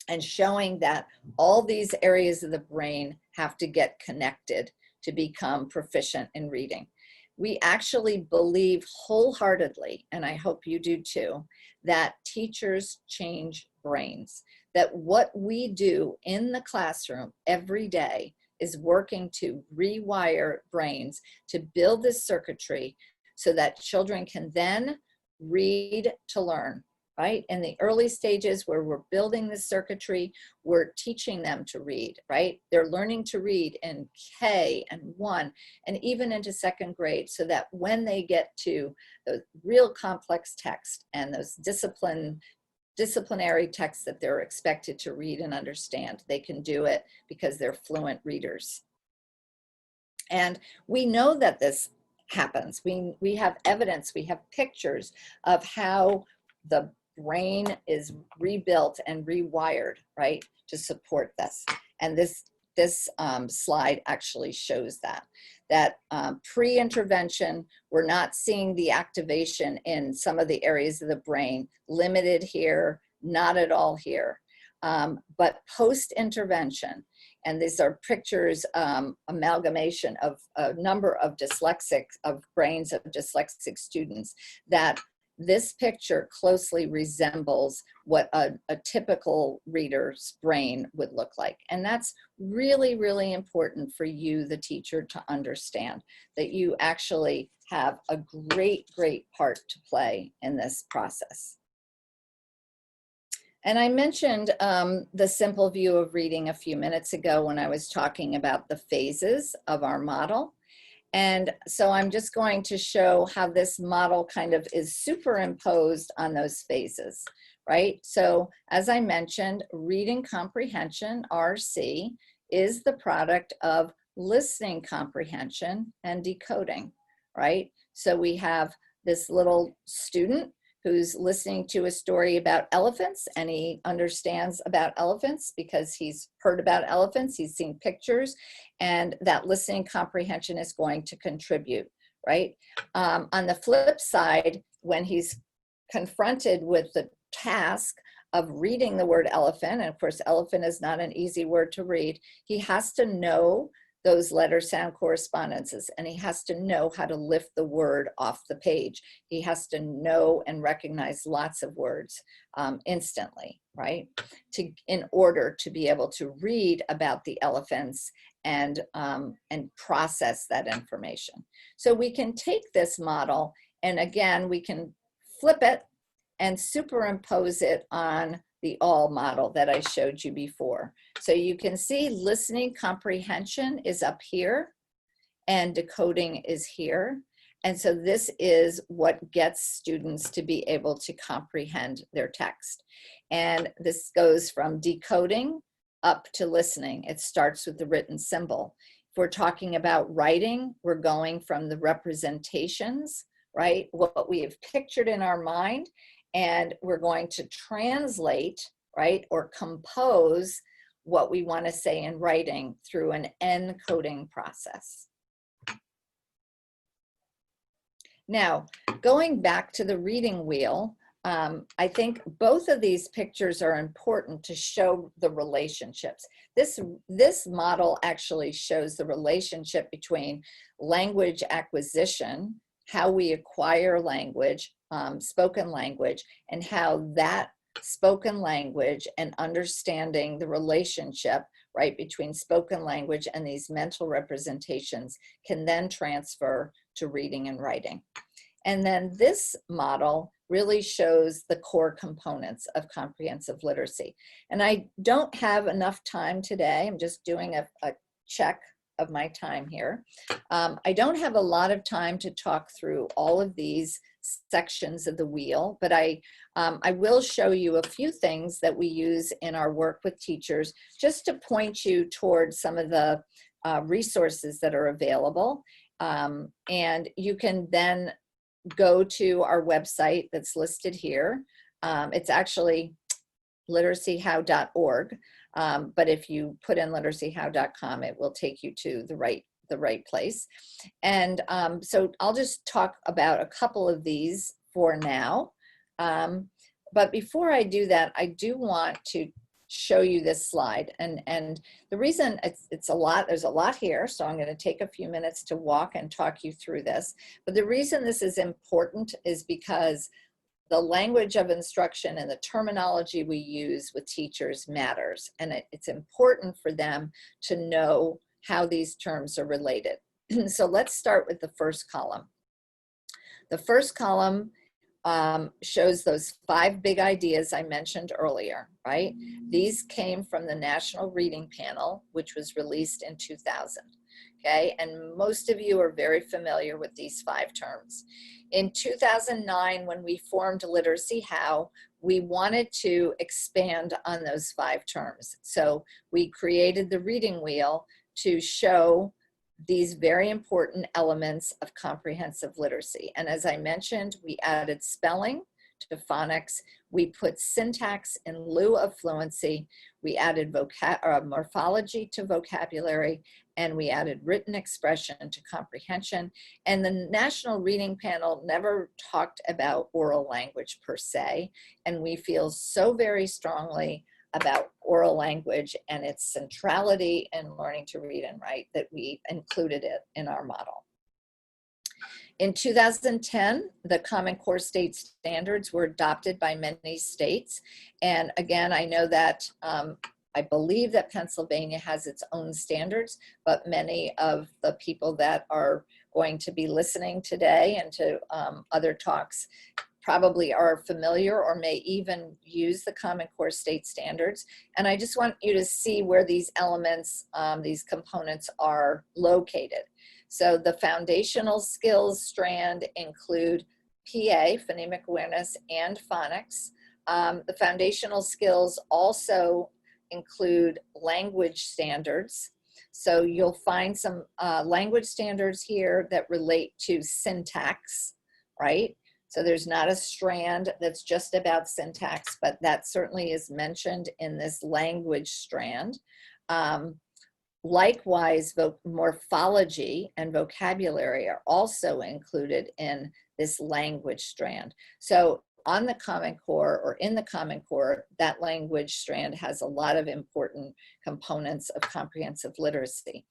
and showing that all these areas of the brain have to get connected to become proficient in reading. We actually believe wholeheartedly, and I hope you do too, that teachers change brains. That what we do in the classroom every day is working to rewire brains to build this circuitry so that children can then read to learn, right? In the early stages where we're building this circuitry, we're teaching them to read, right? They're learning to read in K and 1 and even into 2nd grade, so that when they get to the real complex text and those disciplinary texts that they're expected to read and understand, they can do it because they're fluent readers. And we know that this happens. We have evidence, we have pictures of how the brain is rebuilt and rewired, right, to support this. And this slide actually shows that pre-intervention, we're not seeing the activation in some of the areas of the brain, limited here, not at all here. But post-intervention, and these are pictures, amalgamation of a number of brains of dyslexic students, that this picture closely resembles what a typical reader's brain would look like. And that's really, really important for you, the teacher, to understand that you actually have a great, great part to play in this process. And I mentioned the simple view of reading a few minutes ago when I was talking about the phases of our model. And so I'm just going to show how this model kind of is superimposed on those phases, right? So as I mentioned, reading comprehension, RC, is the product of listening comprehension and decoding, right? So we have this little student who's listening to a story about elephants, and he understands about elephants because he's heard about elephants, he's seen pictures, and that listening comprehension is going to contribute, right? On the flip side, when he's confronted with the task of reading the word elephant, and of course elephant is not an easy word to read, he has to know those letter sound correspondences, and he has to know how to lift the word off the page. He has to know and recognize lots of words instantly, right? In order to be able to read about the elephants and process that information. So we can take this model, and again, we can flip it and superimpose it on the all model that I showed you before. So you can see listening comprehension is up here and decoding is here. And so this is what gets students to be able to comprehend their text. And this goes from decoding up to listening. It starts with the written symbol. If we're talking about writing, we're going from the representations, right? What we have pictured in our mind, and we're going to translate, right, or compose what we want to say in writing through an encoding process. Now, going back to the reading wheel, I think both of these pictures are important to show the relationships. This model actually shows the relationship between language acquisition, how we acquire language, spoken language, and how that spoken language and understanding the relationship, right, between spoken language and these mental representations can then transfer to reading and writing. And then this model really shows the core components of comprehensive literacy. And I don't have enough time today. I'm just doing a check of my time here. I don't have a lot of time to talk through all of these sections of the wheel, but I will show you a few things that we use in our work with teachers just to point you towards some of the resources that are available. And you can then go to our website that's listed here. It's actually literacyhow.org. But if you put in literacyhow.com, it will take you to the right place. And so I'll just talk about a couple of these for now. But before I do that, I do want to show you this slide. And the reason it's a lot, there's a lot here, so I'm going to take a few minutes to walk and talk you through this. But the reason this is important is because the language of instruction and the terminology we use with teachers matters. And it's important for them to know how these terms are related. So let's start with the first column. The first column shows those 5 big ideas I mentioned earlier, right? These came from the National Reading Panel, which was released in 2000. Okay, and most of you are very familiar with these 5 terms. In 2009, when we formed Literacy How, we wanted to expand on those 5 terms. So we created the reading wheel to show these very important elements of comprehensive literacy. And as I mentioned, we added spelling to phonics. We put syntax in lieu of fluency. We added morphology to vocabulary, and we added written expression to comprehension. And the National Reading Panel never talked about oral language per se, and we feel so very strongly about oral language and its centrality in learning to read and write that we included it in our model. In 2010, the Common Core State Standards were adopted by many states. And again, I know that I believe that Pennsylvania has its own standards, but many of the people that are going to be listening today and to other talks probably are familiar or may even use the Common Core state standards. And I just want you to see where these elements, these components are located. So the foundational skills strand include PA, phonemic awareness, and phonics. The foundational skills also include language standards. So you'll find some language standards here that relate to syntax, right? So there's not a strand that's just about syntax, but that certainly is mentioned in this language strand. Likewise, morphology and vocabulary are also included in this language strand. So on the Common Core, or in the Common Core, that language strand has a lot of important components of comprehensive literacy.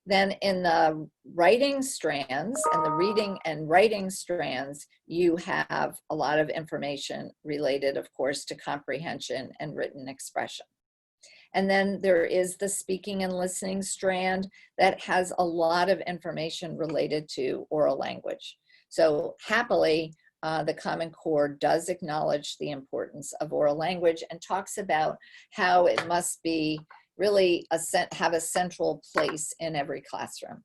Then in the writing strands and the reading and writing strands, you have a lot of information related, of course, to comprehension and written expression. And then there is the speaking and listening strand that has a lot of information related to oral language. So happily, the Common Core does acknowledge the importance of oral language and talks about how it must be really have a central place in every classroom.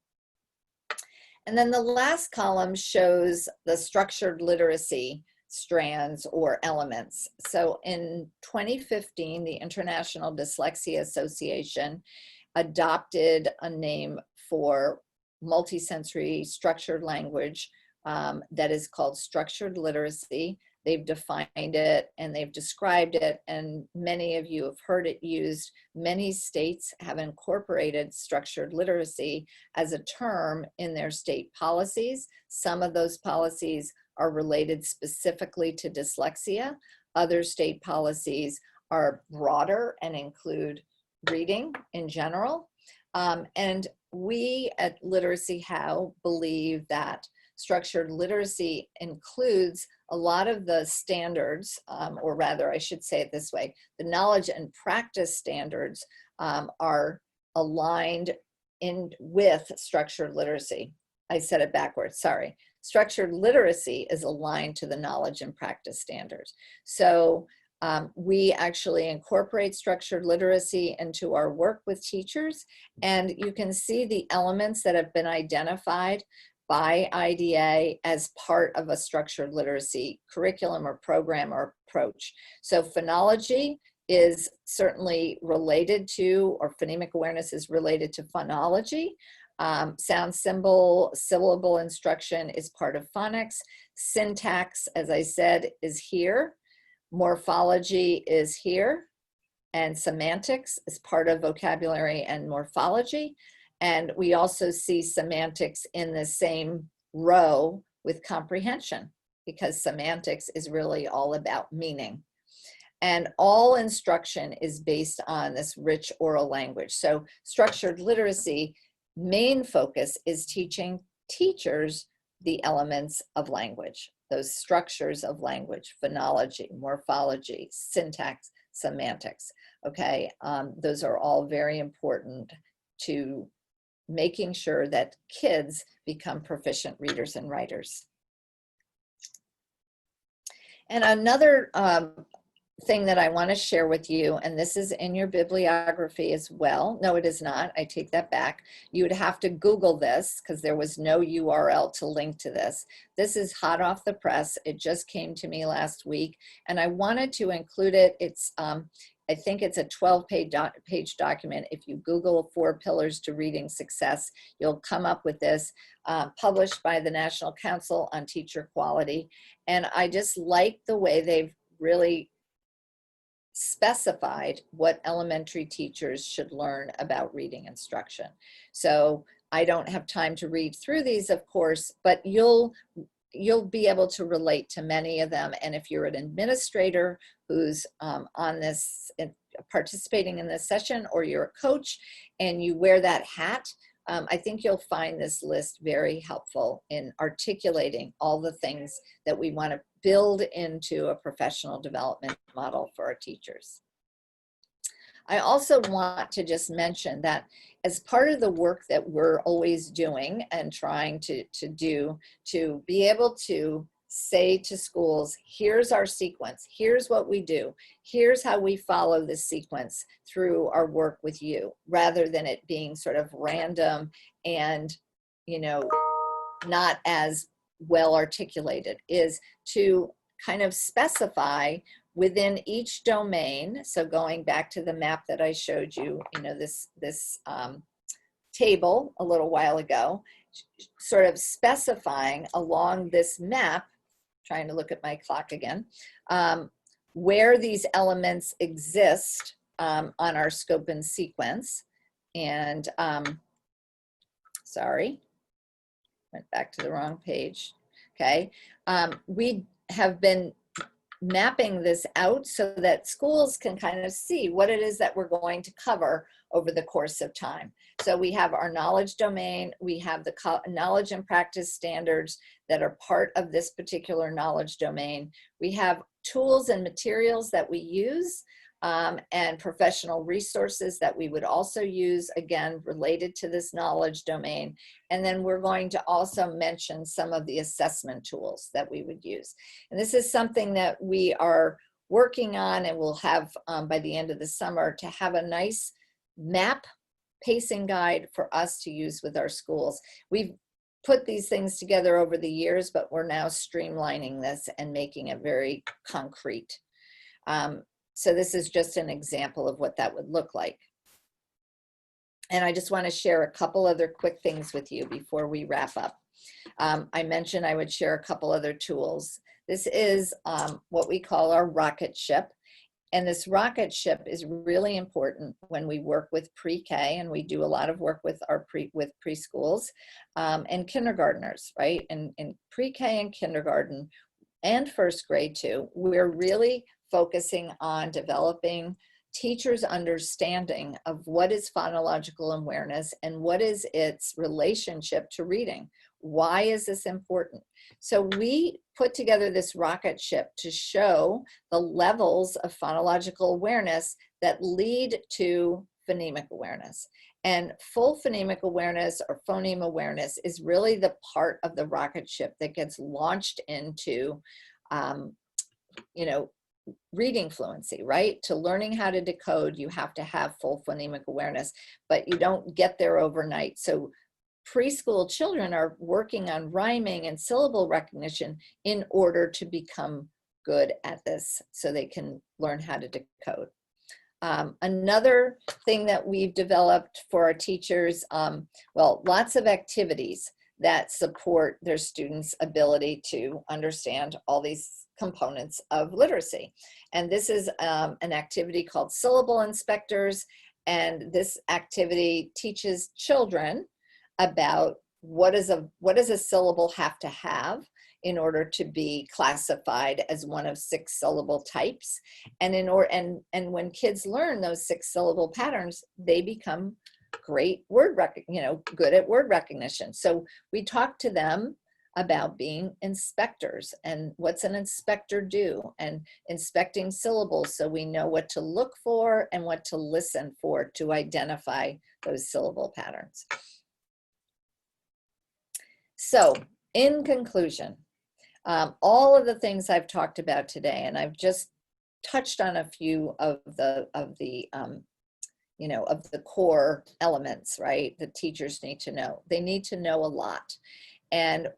And then the last column shows the structured literacy strands or elements. So in 2015, the International Dyslexia Association adopted a name for multisensory structured language that is called structured literacy. They've defined it and they've described it, and many of you have heard it used. Many states have incorporated structured literacy as a term in their state policies. Some of those policies are related specifically to dyslexia. Other state policies are broader and include reading in general. And we at Literacy How believe that structured literacy includes a lot of the standards, or rather I should say it this way, the knowledge and practice standards are aligned with structured literacy. I said it backwards, sorry. Structured literacy is aligned to the knowledge and practice standards. So we actually incorporate structured literacy into our work with teachers, and you can see the elements that have been identified by IDA as part of a structured literacy curriculum or program or approach. So phonology is certainly related to, or phonemic awareness is related to phonology. Sound syllable instruction is part of phonics. Syntax, as I said, is here. Morphology is here. And semantics is part of vocabulary and morphology. And we also see semantics in the same row with comprehension, because semantics is really all about meaning. And all instruction is based on this rich oral language. So structured literacy main focus is teaching teachers the elements of language, those structures of language, phonology, morphology, syntax, semantics, okay? Those are all very important to making sure that kids become proficient readers and writers. And another thing that I want to share with you, and this is in your bibliography as well. No, it is not. I take that back. You would have to Google this because there was no URL to link to this. This is hot off the press. It just came to me last week, and I wanted to include it. It's I think it's a 12-page document. If you Google 4 Pillars to Reading Success, you'll come up with this, published by the National Council on Teacher Quality. And I just like the way they've really specified what elementary teachers should learn about reading instruction. So I don't have time to read through these, of course, but you'll be able to relate to many of them. And if you're an administrator who's on this, participating in this session, or you're a coach and you wear that hat, I think you'll find this list very helpful in articulating all the things that we want to build into a professional development model for our teachers. I also want to just mention that as part of the work that we're always doing and trying to do, to be able to say to schools, here's our sequence, here's what we do, here's how we follow this sequence through our work with you, rather than it being sort of random and, you know, not as well articulated, is to kind of specify within each domain. So going back to the map that I showed you, you know, this table a little while ago, sort of specifying along this map, trying to look at my clock again, where these elements exist on our scope and sequence. And sorry, went back to the wrong page. Okay, we have been mapping this out so that schools can kind of see what it is that we're going to cover over the course of time. So we have our knowledge domain, we have the knowledge and practice standards that are part of this particular knowledge domain. We have tools and materials that we use, and professional resources that we would also use, again, related to this knowledge domain. And then we're going to also mention some of the assessment tools that we would use. And this is something that we are working on, and we'll have by the end of the summer, to have a nice map pacing guide for us to use with our schools. We've put these things together over the years, but we're now streamlining this and making it very concrete. So this is just an example of what that would look like. And I just want to share a couple other quick things with you before we wrap up. I mentioned I would share a couple other tools. This is what we call our rocket ship. And this rocket ship is really important when we work with pre-K, and we do a lot of work with our preschools and kindergartners, right? And in pre-K and kindergarten and first grade too, we're really focusing on developing teachers' understanding of what is phonological awareness and what is its relationship to reading. Why is this important? So we put together this rocket ship to show the levels of phonological awareness that lead to phonemic awareness. And full phonemic awareness, or phoneme awareness, is really the part of the rocket ship that gets launched into, you know, reading fluency, right? To learning how to decode, you have to have full phonemic awareness, but you don't get there overnight. So preschool children are working on rhyming and syllable recognition in order to become good at this, so they can learn how to decode. Another thing that we've developed for our teachers, well, lots of activities that support their students' ability to understand all these components of literacy. And this is an activity called Syllable Inspectors. And this activity teaches children about what does a syllable have to have in order to be classified as one of 6 syllable types. And and when kids learn those 6 syllable patterns, they become great good at word recognition. So we talk to them about being inspectors and what's an inspector do, and inspecting syllables so we know what to look for and what to listen for to identify those syllable patterns. So in conclusion, all of the things I've talked about today, and I've just touched on a few of the core elements, right, that teachers need to know. They need to know a lot. And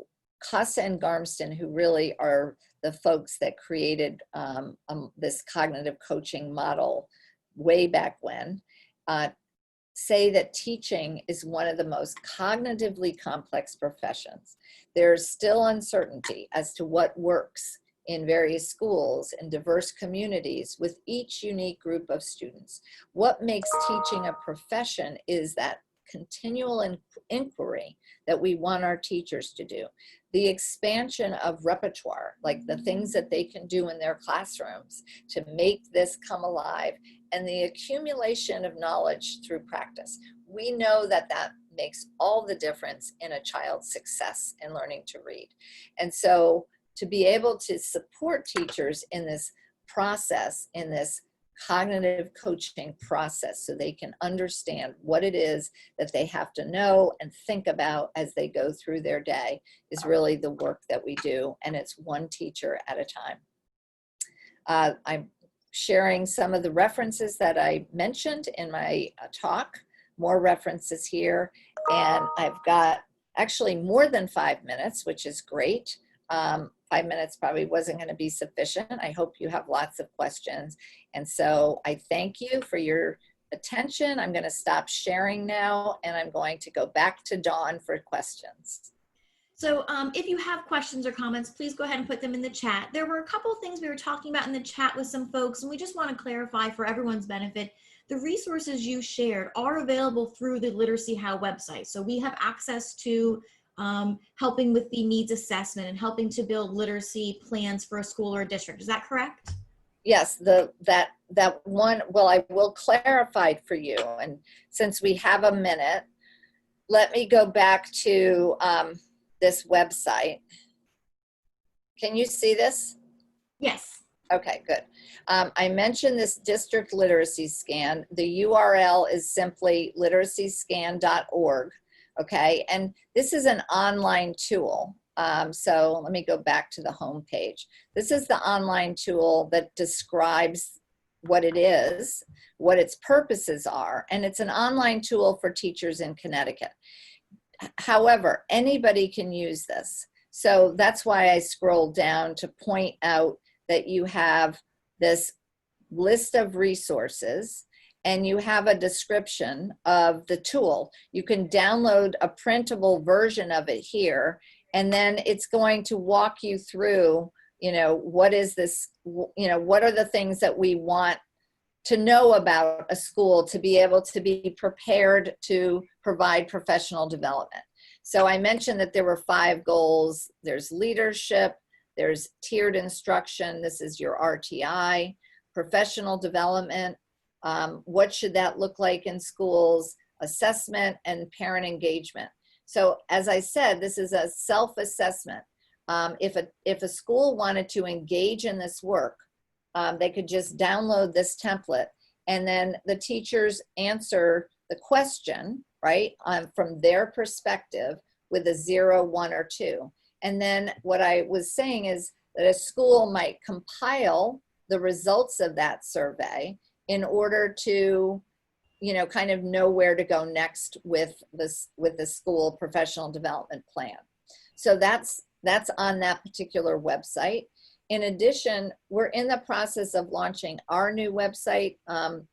Casa and Garmston, who really are the folks that created this cognitive coaching model way back when, say that teaching is one of the most cognitively complex professions. There's still uncertainty as to what works in various schools and diverse communities with each unique group of students. What makes teaching a profession is that continual inquiry that we want our teachers to do. The expansion of repertoire, like the things that they can do in their classrooms to make this come alive, and the accumulation of knowledge through practice. We know that that makes all the difference in a child's success in learning to read. And so to be able to support teachers in this process, in this cognitive coaching process so they can understand what it is that they have to know and think about as they go through their day is really the work that we do, and it's one teacher at a time. I'm sharing some of the references that I mentioned in my talk, more references here, and I've got actually more than 5 minutes, which is great. 5 minutes probably wasn't going to be sufficient. I hope you have lots of questions. And so I thank you for your attention. I'm going to stop sharing now, and I'm going to go back to Dawn for questions. So if you have questions or comments, please go ahead and put them in the chat. There were a couple of things we were talking about in the chat with some folks, and we just want to clarify for everyone's benefit. The resources you shared are available through the Literacy How website. So we have access to helping with the needs assessment and helping to build literacy plans for a school or a district. Is that correct? Yes, that one, well, I will clarify for you. And since we have a minute, let me go back to this website. Can you see this? Yes. Okay, good. I mentioned this district literacy scan. The URL is simply literacyscan.org. Okay, and this is an online tool. So let me go back to the home page. This is the online tool that describes what it is, what its purposes are, and it's an online tool for teachers in Connecticut. However, anybody can use this. So that's why I scrolled down to point out that you have this list of resources and you have a description of the tool. You can download a printable version of it here, and then it's going to walk you through, what is this, what are the things that we want to know about a school to be able to be prepared to provide professional development. So I mentioned that there were 5 goals. There's leadership, there's tiered instruction, this is your RTI, professional development, what should that look like in schools, assessment, and parent engagement. So as I said, this is a self-assessment. If a school wanted to engage in this work, they could just download this template, and then the teachers answer the question, right, from their perspective with a 0, 1, or 2. And then what I was saying is that a school might compile the results of that survey in order to, kind of know where to go next with the school professional development plan. So that's on that particular website. In addition, we're in the process of launching our new website,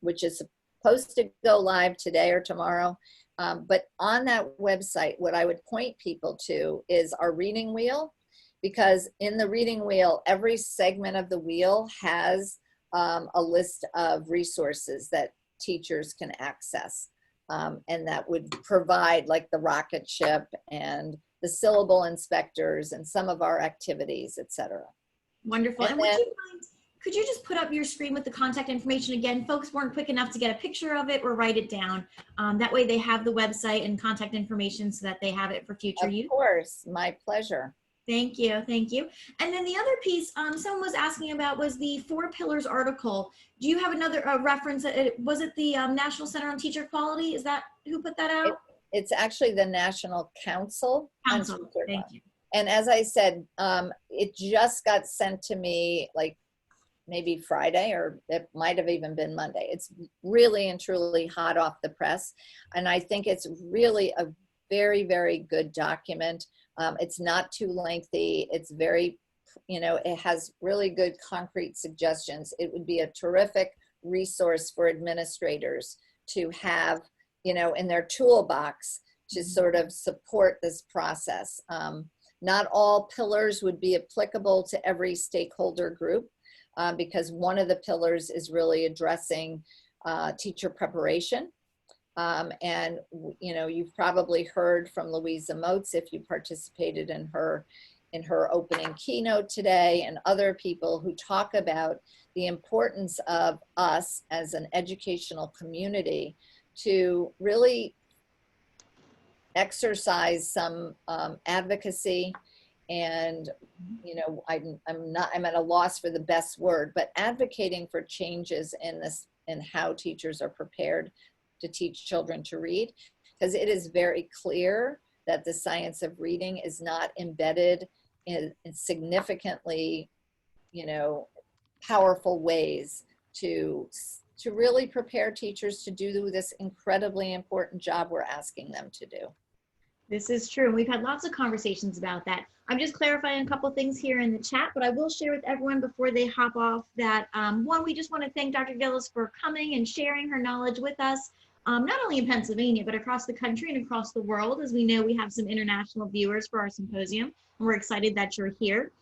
which is supposed to go live today or tomorrow. But on that website, what I would point people to is our reading wheel, because in the reading wheel, every segment of the wheel has a list of resources that teachers can access. And that would provide like the rocket ship and the syllable inspectors and some of our activities, etc. Wonderful. And would you mind, could you just put up your screen with the contact information again? Folks weren't quick enough to get a picture of it or write it down. That way they have the website and contact information so that they have it for future use. Of course, my pleasure. Thank you, thank you. And then the other piece someone was asking about was the 4 Pillars article. Do you have another reference? Was it the National Center on Teacher Quality? Is that who put that out? It's actually the National Council on Teacher Thank Quality. you. And as I said, it just got sent to me like maybe Friday, or it might have even been Monday. It's really and truly hot off the press. And I think it's really a very, very good document. It's not too lengthy. It's very, it has really good concrete suggestions. It would be a terrific resource for administrators to have, in their toolbox to sort of support this process. Not all pillars would be applicable to every stakeholder group, because one of the pillars is really addressing teacher preparation. And you've probably heard from Louisa Moats, if you participated in her opening keynote today, and other people who talk about the importance of us as an educational community to really exercise some advocacy And, I'm at a loss for the best word, but advocating for changes in this, in how teachers are prepared to teach children to read, because it is very clear that the science of reading is not embedded in significantly, powerful ways to really prepare teachers to do this incredibly important job we're asking them to do. This is true. We've had lots of conversations about that. I'm just clarifying a couple things here in the chat, but I will share with everyone before they hop off that one, we just want to thank Dr. Gillis for coming and sharing her knowledge with us, not only in Pennsylvania, but across the country and across the world. As we know, we have some international viewers for our symposium, and we're excited that you're here.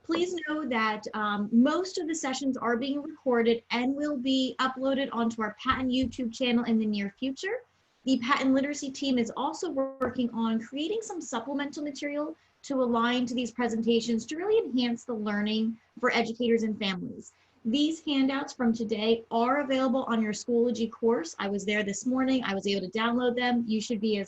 Please know that most of the sessions are being recorded and will be uploaded onto our patent YouTube channel in the near future. The patent literacy team is also working on creating some supplemental material to align to these presentations to really enhance the learning for educators and families. These handouts from today are available on your Schoology course. I was there this morning. I was able to download them. You should be as